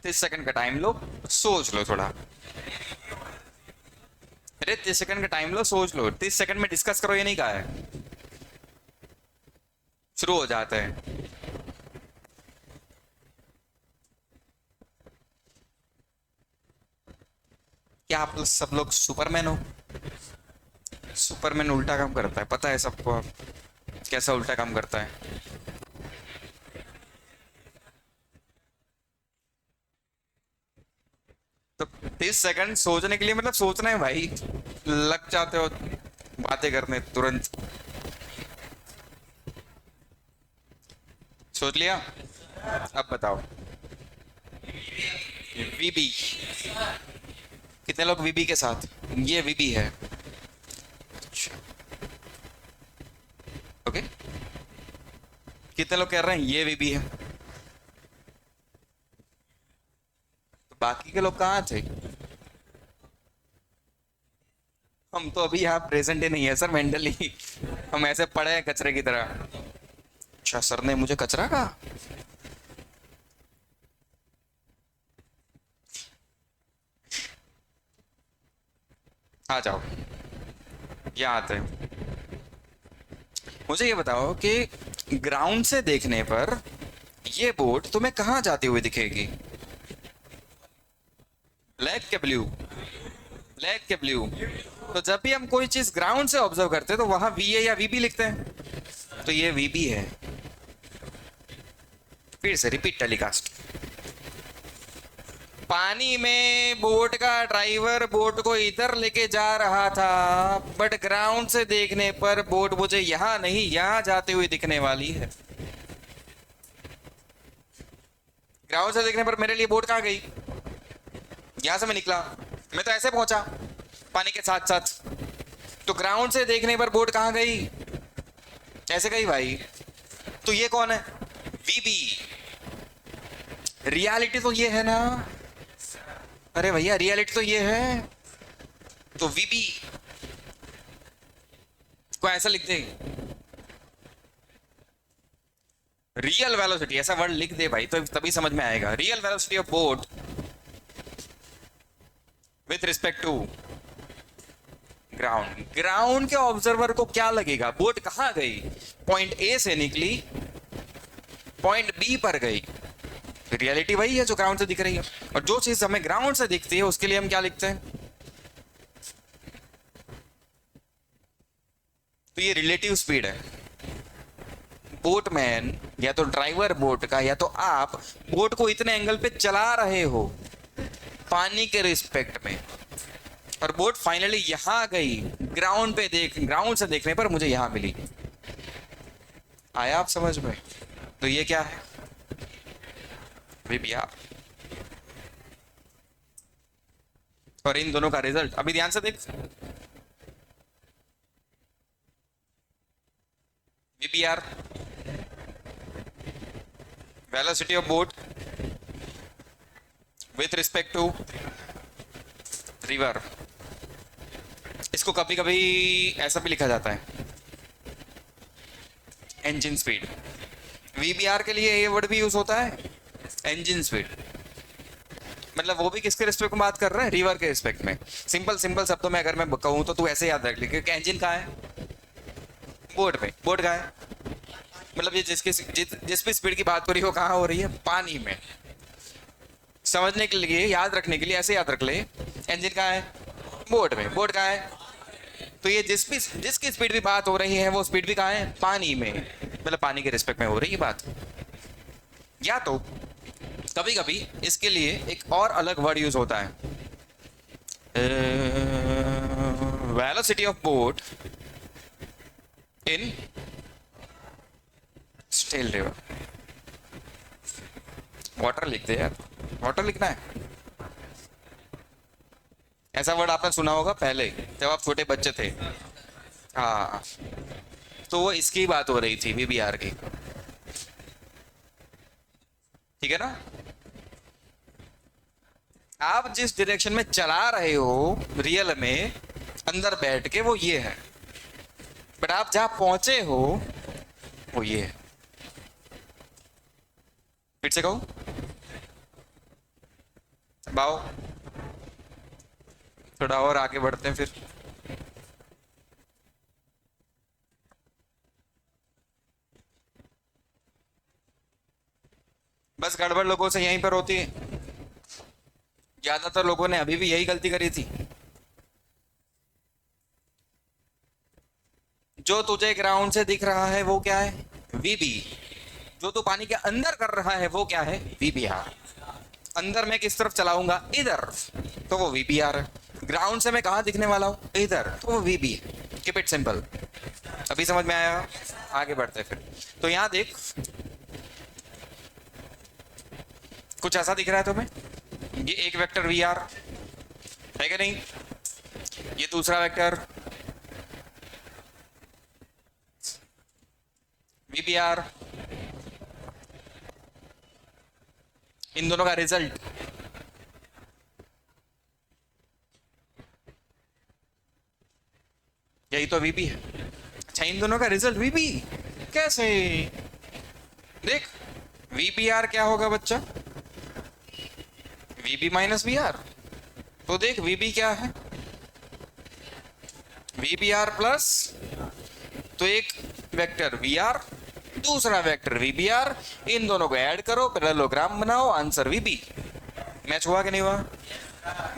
30 सेकंड का टाइम लो, सोच लो थोड़ा। अरे 30 सेकंड का टाइम लो, सोच लो। 30 सेकंड में डिस्कस करो ये नहीं कहा है, शुरू हो जाता है। क्या आप सब लोग सुपरमैन हो? सुपरमैन उल्टा काम करता है, पता है सबको। कैसा उल्टा काम करता है? तो 30 सेकंड सोचने के लिए, मतलब सोचना है भाई, लग जाते हो बातें करने तुरंत। सोच लिया? अब बताओ वीबी, कितने लोग वीबी के साथ? ये वीबी है, ओके। कितने लोग कह रहे हैं ये वीबी है? तो बाकी के लोग कहाँ थे? हम तो अभी यहाँ प्रेजेंट ही नहीं है सर, मेंटली हम ऐसे पड़े हैं कचरे की तरह। अच्छा, सर ने मुझे कचरा कहा? आ जाओ, यहाँ आते हैं। मुझे ये बताओ कि ग्राउंड से देखने पर ये बोट तुम्हें कहाँ जाती हुई दिखेगी? ब्लैक के ब्लू? ब्लैक के ब्लू। तो जब भी हम कोई चीज ग्राउंड से ऑब्जर्व करते हैं तो वहां वी ए या वीबी लिखते हैं, तो ये वीबी है। फिर से रिपीट टेलीकास्ट। पानी में बोट का ड्राइवर बोट को इधर लेके जा रहा था, बट ग्राउंड से देखने पर बोट मुझे यहां नहीं यहां जाती हुई दिखने वाली है। ग्राउंड से देखने पर मेरे लिए बोट कहां गई? यहां से मैं निकला, मैं तो ऐसे पहुंचा पानी के साथ साथ। तो ग्राउंड से देखने पर बोट कहां गई? ऐसे गई भाई। तो ये कौन है? वीबी। रियलिटी तो ये है ना, अरे भैया रियलिटी तो ये है, तो वीबी को ऐसा लिख दे, रियल वेलोसिटी, ऐसा वर्ड लिख दे भाई तो तभी समझ में आएगा। Real velocity of boat with respect to ground. Ground के ऑब्जर्वर को क्या लगेगा, बोट कहां गई? पॉइंट ए से निकली, पॉइंट बी पर गई। रियलिटी वही है जो ग्राउंड से दिख रही है, और जो चीज हमें ग्राउंड से दिखती है उसके लिए हम क्या लिखते हैं? तो ये रिलेटिव स्पीड है। बोटमैन या तो ड्राइवर बोट का या तो आप बोट को इतने एंगल पे चला रहे हो पानी के रिस्पेक्ट में, और बोट फाइनली यहां गई, ग्राउंड पे ग्राउंड से देखने पर मुझे यहां मिली। आया आप समझ में? तो ये क्या है भैया, और इन दोनों का रिजल्ट अभी ध्यान से देख। VBR velocity of boat with respect to river. इसको कभी कभी ऐसा भी लिखा जाता है इंजन स्पीड। VBR के लिए ये वर्ड भी यूज होता है, इंजन स्पीड। मतलब वो भी किसके रिस्पेक्ट में बात कर रहा है? रिवर के रिस्पेक्ट में। सिंपल सिंपल शब्दों में अगर मैं कहूं तो तू ऐसे याद रख ले कि इंजन कहाँ है? बोट में। बोट कहाँ है? मतलब ये जिस भी स्पीड की बात हो रही हो कहाँ हो रही है? पानी में। समझने के लिए, याद रखने के लिए ऐसे याद रख ले, इंजन कहाँ है? बोट में। बोट कहाँ है? तो ये जिसकी स्पीड भी बात हो रही है वो स्पीड भी कहाँ है? पानी में। मतलब पानी के रिस्पेक्ट में हो रही है बात। या तो कभी कभी इसके लिए एक और अलग वर्ड यूज होता है, velocity of boat in still river. Water लिख दे यार, वाटर लिखना है। ऐसा वर्ड आपने सुना होगा पहले जब आप छोटे बच्चे थे। हाँ, तो वो इसकी बात हो रही थी, VBR की। ठीक है ना? आप जिस डायरेक्शन में चला रहे हो रियल में अंदर बैठ के वो ये है, बट आप जहां पहुंचे हो वो ये है। फिर से कहूं, बाओ थोड़ा और आगे बढ़ते हैं फिर। बस गड़बड़ लोगों से यहीं पर होती है, ज्यादातर लोगों ने अभी भी यही गलती करी थी। जो तुझे ग्राउंड से दिख रहा है वो क्या है? VB। जो तू पानी के अंदर कर रहा है वो क्या है? VBR। अंदर मैं किस तरफ चलाऊंगा? इधर, तो वो VBR है। ग्राउंड से मैं कहां दिखने वाला हूं? इधर, तो वो VB है। Keep it simple. अभी समझ में आया? आगे बढ़ते फिर। तो यहां देख, कुछ ऐसा दिख रहा है तुम्हें? ये एक वेक्टर VR है कि नहीं? ये दूसरा वेक्टर VBR। इन दोनों का रिजल्ट यही तो VB है। अच्छा, इन दोनों का रिजल्ट VB कैसे? देख, VBR क्या होगा बच्चा? VB minus VR। तो देख VB क्या है? VBR प्लस, तो एक वेक्टर VR, दूसरा वेक्टर VBR, इन दोनों को ऐड करो, पैरेललोग्राम बनाओ, आंसर VB। मैच हुआ कि नहीं हुआ?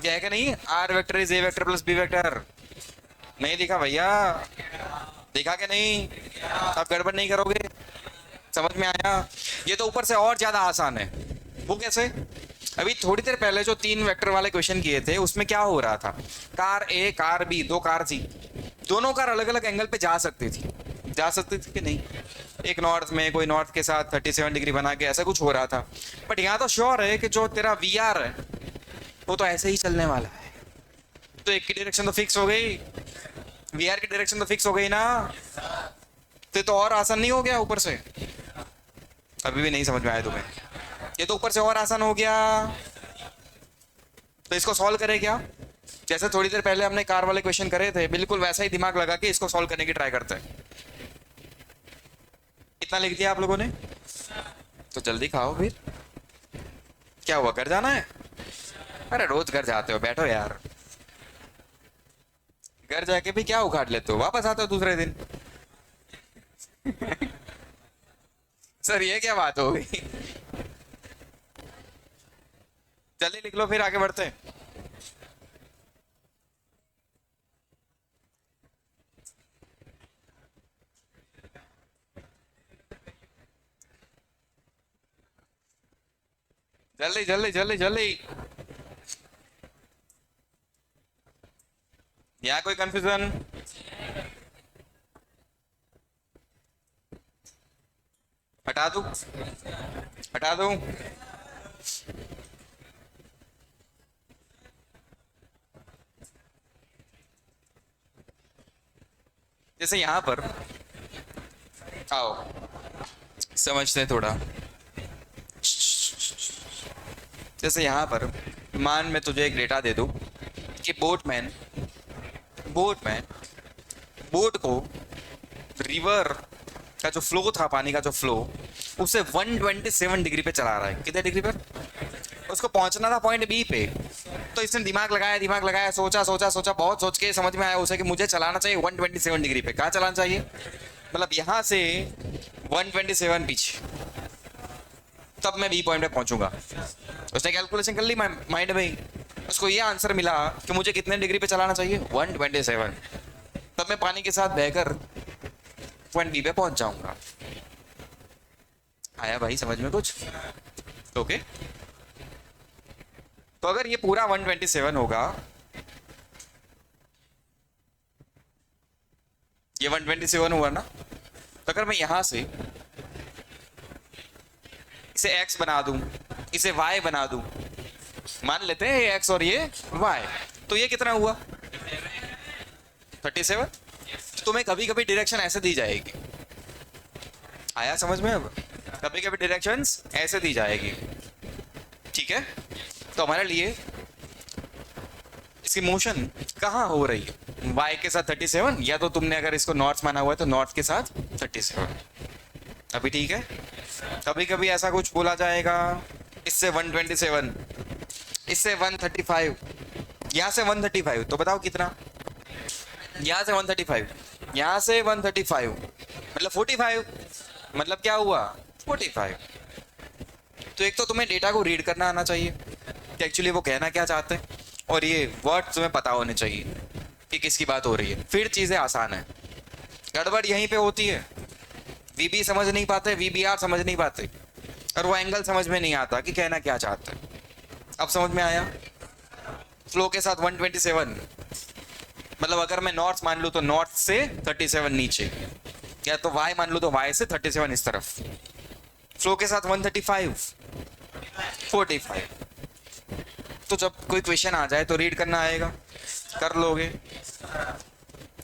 क्या है कि नहीं? R vector is A vector plus B vector. नहीं दिखा भैया? दिखा कि नहीं? अब गड़बड़ नहीं करोगे? समझ में आया? ये तो ऊपर से और ज्यादा आसान है। वो कैसे? अभी थोड़ी देर पहले जो 3 वेक्टर वाले क्वेश्चन किए थे उसमें क्या हो रहा था? Car A, car B, 2 car थी, दोनों कार अलग अलग एंगल पे जा सकती थी कि नहीं? एक नॉर्थ में, कोई नॉर्थ के साथ 37 डिग्री बना के, ऐसा कुछ हो रहा था। बट यहाँ तो श्योर है कि जो तेरा VR है वो तो ऐसे ही चलने वाला है। तो एक की डायरेक्शन तो फिक्स हो गई, VR की डायरेक्शन तो फिक्स हो गई ना। तो और आसान नहीं हो गया ऊपर से? अभी भी नहीं समझ में आया तुम्हें? ये तो ऊपर से और आसान हो गया। तो इसको सॉल्व करें क्या? जैसे थोड़ी देर पहले हमने कार वाले क्वेश्चन करे थे, बिल्कुल वैसा ही दिमाग लगा के इसको सॉल्व करने की ट्राई करते हैं। कितना लिख दिया आप लोगों ने? तो जल्दी खाओ फिर। क्या हुआ, घर जाना है? अरे रोज घर जाते हो, बैठो यार। घर जाके भी क्या उखाड़ लेते हो, वापस आते हो दूसरे दिन। सर ये क्या बात हो गई? जल्दी लिख लो फिर आगे बढ़ते हैं। जल्दी जल्दी जल्दी जल्दी। यहाँ कोई कंफ्यूजन? हटा दूं? हटा दूं? जैसे यहाँ पर आओ, समझते हैं थोड़ा। जैसे यहाँ पर मान मैं तुझे एक डेटा दे दूं कि बोटमैन बोटमैन बोट को रिवर का जो फ्लो था, पानी का जो फ्लो, उसे 127 डिग्री पे चला रहा है। कितने डिग्री पर? उसको पहुंचना था पॉइंट बी पे। तो इसने दिमाग लगाया, सोचा सोचा सोचा, बहुत सोच के समझ में आया उसे कि मुझे चलाना चाहिए 127 डिग्री पे। कहाँ चलाना चाहिए? मतलब यहाँ से 127 पीछे, तब मैं बी पॉइंट पे पहुंचूंगा। उसने कैलकुलेशन कर ली माइंड में ही। उसको ये आंसर मिला कि मुझे कितने डिग्री पे चलाना चाहिए, 127। तब मैं पानी के साथ बहकर पॉइंट बी पे पहुंच जाऊंगा। आया भाई समझ में कुछ? ओके। तो अगर ये पूरा 127 होगा, ये 127 हुआ ना, तो अगर मैं यहां से इसे x बना दूं, इसे y बना दूं, मान लेते हैं ये x और ये y, तो ये कितना हुआ? 37। तुम्हें कभी कभी डायरेक्शन ऐसे दी जाएगी। आया समझ में? अब कभी कभी डायरेक्शंस ऐसे दी जाएगी, ठीक है? तो हमारे लिए इसकी मोशन कहाँ हो रही है? y के साथ 37, या तो तुमने अगर इसको नॉर्थ माना हुआ है तो नॉर्थ के साथ 37। अभी ठीक है? कभी कभी ऐसा कुछ बोला जाएगा, इससे 127, इससे 135, यहाँ से 135, तो बताओ कितना? यहाँ से 135, यहाँ से 135, मतलब 45। मतलब क्या हुआ? 45। तो एक तो तुम्हें डेटा को रीड करना आना चाहिए कि एक्चुअली वो कहना क्या चाहते हैं, और ये वर्ड तुम्हें पता होने चाहिए कि किसकी बात हो रही है। फिर चीज़ें आसान है। गड़बड़ यहीं पे होती है, वीबी समझ नहीं पाते, वीबीआर समझ नहीं पाते, और वो एंगल समझ में नहीं आता कि कहना क्या चाहते हैं। अब समझ में आया? फ्लो के साथ 127, मतलब अगर मैं नॉर्थ मान लूँ तो नॉर्थ से 37 नीचे, या तो वाई मान लूँ तो वाई से 37 इस तरफ। फ्लो के साथ 135, 45। तो जब कोई क्वेश्चन आ जाए तो रीड करना आएगा, कर लोगे।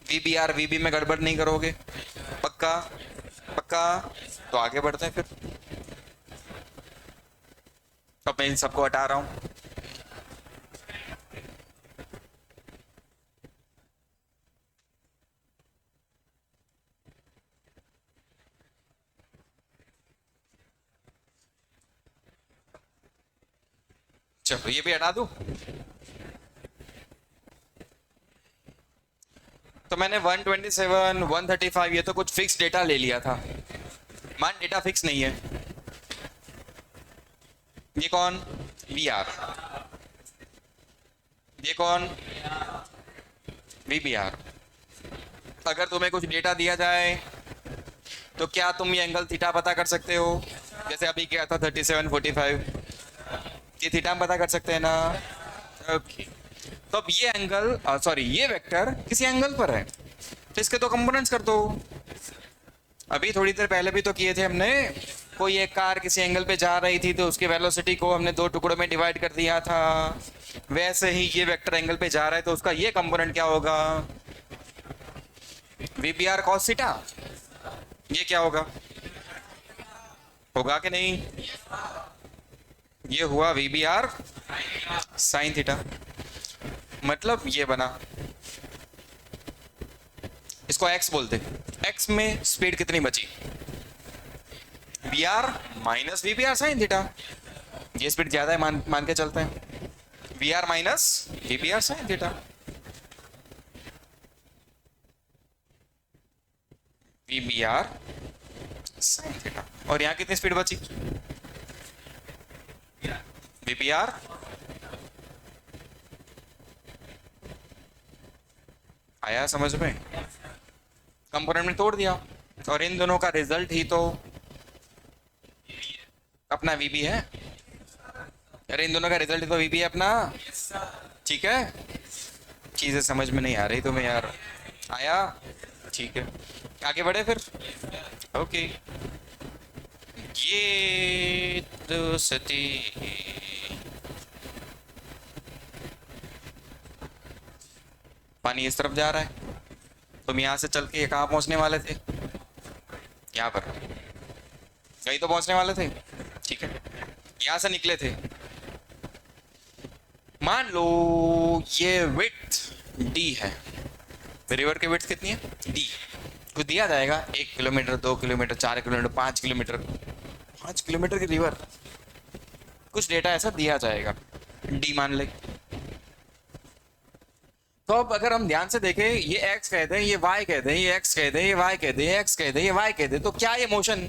वीबीआर वीबी में गड़बड़ नहीं करोगे, पक्का? पक्का? तो आगे बढ़ते हैं फिर। अब मैं इन सबको हटा रहा हूं। चलो ये भी हटा दूं। तो मैंने 127, 135, ये तो कुछ फिक्स डेटा ले लिया था। मान डेटा फिक्स नहीं है। ये कौन? V R. ये कौन? V B R. अगर तुम्हें कुछ डेटा दिया जाए तो क्या तुम ये एंगल थीटा पता कर सकते हो? जैसे अभी क्या था 37, 45, ये थीटा हम पता कर सकते हैं ना? ओके। तो अब ये एंगल, सॉरी ये वेक्टर किसी एंगल पर है, तो इसके दो कंपोनेंट्स कर दो। अभी थोड़ी देर पहले भी तो किए थे हमने। कोई एक कार किसी एंगल पे जा रही थी तो उसकी वेलोसिटी को हमने दो टुकड़ों में डिवाइड कर दिया था। वैसे ही ये वेक्टर एंगल पे जा रहा है तो उसका ये कंपोनेंट क्या होगा? V B are cos theta. ये क्या होगा? होगा कि नहीं? ये हुआ V B are sine theta, मतलब ये बना, इसको एक्स बोलते। एक्स में स्पीड कितनी बची? V are minus we B are sine theta. ये स्पीड ज्यादा है, मान के चलते हैं, V are minus we B are sine theta. V B are sine theta, और यहां कितनी स्पीड बची? वी बी आर, आया समझ में? कंपोनेंट में तोड़ दिया, और इन दोनों का रिजल्ट ही तो अपना वीबी है। अरे इन दोनों का रिजल्ट ही तो वीबी है अपना। ठीक है, चीजें समझ में नहीं आ रही तुम्हें यार? आया? ठीक है, आगे बढ़े फिर। ओके, ये तो सती पानी इस तरफ जा रहा है, तुम यहां से चल के कहाँ पहुंचने वाले थे? यहाँ पर, यही तो पहुंचने वाले थे। ठीक है, यहां से निकले थे, मान लो ये विड्थ डी है, रिवर की विड्थ कितनी है? डी। कुछ दिया जाएगा 1 kilometre, 2 kilometre, 4 kilometre, 5 kilometre, 5 kilometre की रिवर, कुछ डेटा ऐसा दिया जाएगा, डी मान ले। तो अब अगर हम ध्यान से देखें, ये एक्स कहते हैं, ये वाई कहते हैं, ये एक्स कहते हैं, ये वाई कहते हैं, एक्स कहते हैं, ये वाई कहते हैं, तो क्या ये मोशन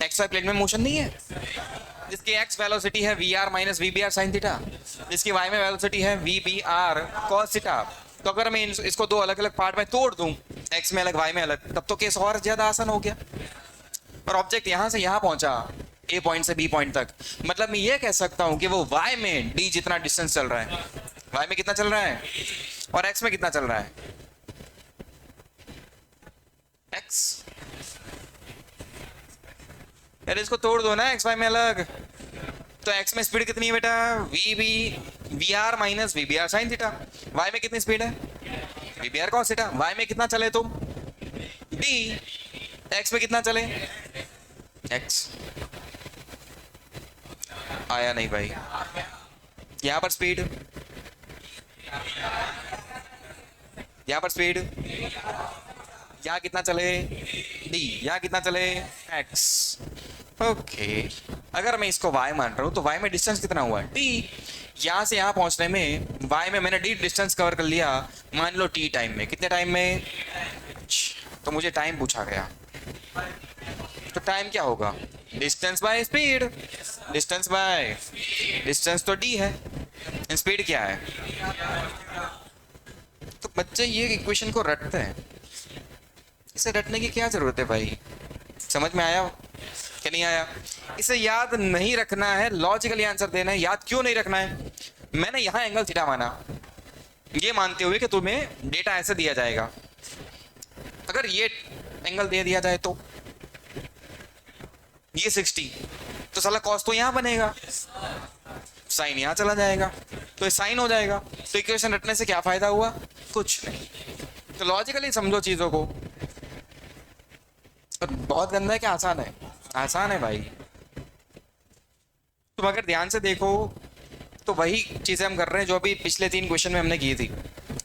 एक्स वाई प्लेन में मोशन नहीं है? जिसकी एक्स वेलोसिटी है V are minus we B are sine theta, जिसकी वाई में वेलोसिटी है V B are cos theta. तो अगर मैं इसको दो अलग अलग पार्ट में तोड़ दूं, एक्स में अलग वाई में अलग, तब तो केस और ज्यादा आसान हो गया। और ऑब्जेक्ट यहां से यहां पहुंचा, ए पॉइंट से बी पॉइंट तक, मतलब मैं ये कह सकता हूं कि वो वाई में डी जितना डिस्टेंस चल रहा है, वाई में कितना चल रहा है, और एक्स में कितना चल रहा है? एक्स। यार इसको तोड़ दो ना, एक्स वाई में अलग। तो एक्स में स्पीड कितनी है बेटा? V B V are minus we B are sine theta. Y में कितनी स्पीड है? V B are cos theta. Y में कितना चले तुम? डी। एक्स में कितना चले? एक्स। आया नहीं भाई? यहां पर स्पीड, यहां पर स्पीड, यहां कितना चले? डी। यहां कितना चले? एक्स। ओके, अगर मैं इसको y मान रहा हूं, तो y में डिस्टेंस कितना हुआ है? t। यहां से यहां पहुंचने में y में मैंने d डिस्टेंस कवर कर लिया, मान लो t टाइम में। कितने टाइम में? तो मुझे टाइम पूछा गया, तो टाइम क्या होगा? Distance by speed. Distance by distance तो d है, स्पीड क्या है? तो बच्चे ये इक्वेशन को रटते हैं, इसे रटने की क्या जरूरत है भाई? समझ में आया कि नहीं आया? इसे याद नहीं रखना है, लॉजिकली आंसर देना है। याद क्यों नहीं रखना है? मैंने यहां एंगल थीटा माना, ये मानते हुए कि तुम्हें डेटा ऐसे दिया जाएगा। अगर ये एंगल दे दिया जाए तो ये 60, तो साला कॉस तो यहां बनेगा, साइन यहां चला जाएगा, तो ये साइन हो जाएगा। तो इक्वेशन रटने से क्या फायदा हुआ? कुछ नहीं। तो लॉजिकली समझो चीजों को। और बहुत गंदा है कि आसान है? आसान है भाई। तुम अगर ध्यान से देखो तो वही चीजें हम कर रहे हैं जो अभी पिछले 3 क्वेश्चन में हमने की थी,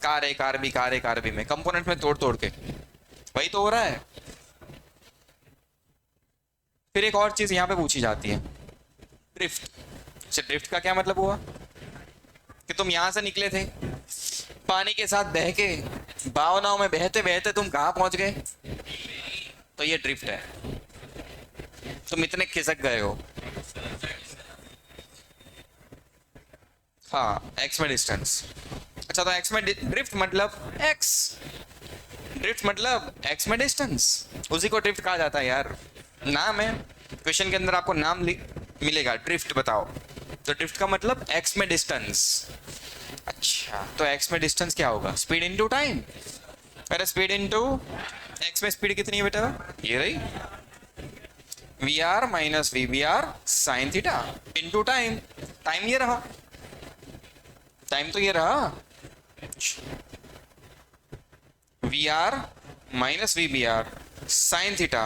कार ए कार बी, कार ए कार बी में कंपोनेंट में तोड़ तोड़ के, वही तो हो रहा है। फिर एक और चीज यहां पे पूछी जाती है, ड्रिफ्ट। ड्रिफ्ट का क्या मतलब हुआ? कि तुम यहां से निकले थे, पानी के साथ बह के, भावनाओं में बहते बहते तुम कहां पहुंच गए, तो ये ड्रिफ्ट है। तुम इतने खिसक गए हो। हाँ, एक्स में डिस्टेंस। अच्छा, तो एक्स में ड्रिफ्ट मतलब एक्स, ड्रिफ्ट मतलब एक्स में डिस्टेंस, उसी को ड्रिफ्ट कहा जाता है यार। नाम है, क्वेश्चन के अंदर आपको नाम मिलेगा, ड्रिफ्ट बताओ, तो ड्रिफ्ट का मतलब एक्स में डिस्टेंस। अच्छा, तो एक्स में डिस्टेंस क्या होगा? Speed into time. अरे स्पीड इनटू एक्स में स्पीड कितनी है बेटा? ये रही, v are minus we B are sine theta into time. Time ये रहा, टाइम तो ये रहा, v are minus we B are sine theta,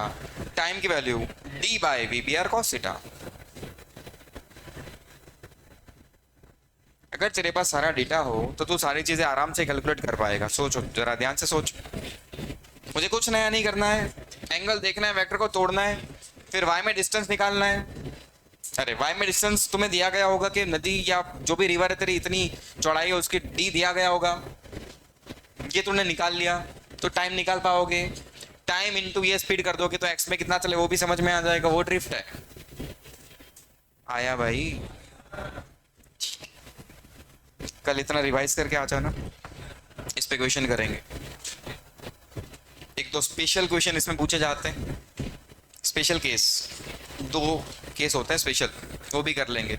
time की value d by v B are cos theta. अगर तेरे पास सारा डेटा हो तो तू सारी चीजें आराम से कैलकुलेट कर पाएगा। सोचो जरा ध्यान से सोच। मुझे कुछ नया नहीं करना है, एंगल देखना है, वेक्टर को तोड़ना है, फिर y में डिस्टेंस निकालना है। अरे y में डिस्टेंस तुम्हें दिया गया होगा कि नदी या जो भी रिवर है तेरी इतनी चौड़ाई है उसकी d दिया गया होगा, ये तूने निकाल लिया तो टाइम निकाल पाओगे। टाइम इनटू ये स्पीड कर दोगे तो x में कितना चले वो भी समझ में आ जाएगा। वो ड्रिफ्ट है। आया भाई? कल इतना रिवाइज करके आ जाना, इस पे क्वेश्चन करेंगे। एक दो स्पेशल क्वेश्चन इसमें पूछे जाते हैं, स्पेशल केस, 2 केस होते हैं स्पेशल, वो भी कर लेंगे।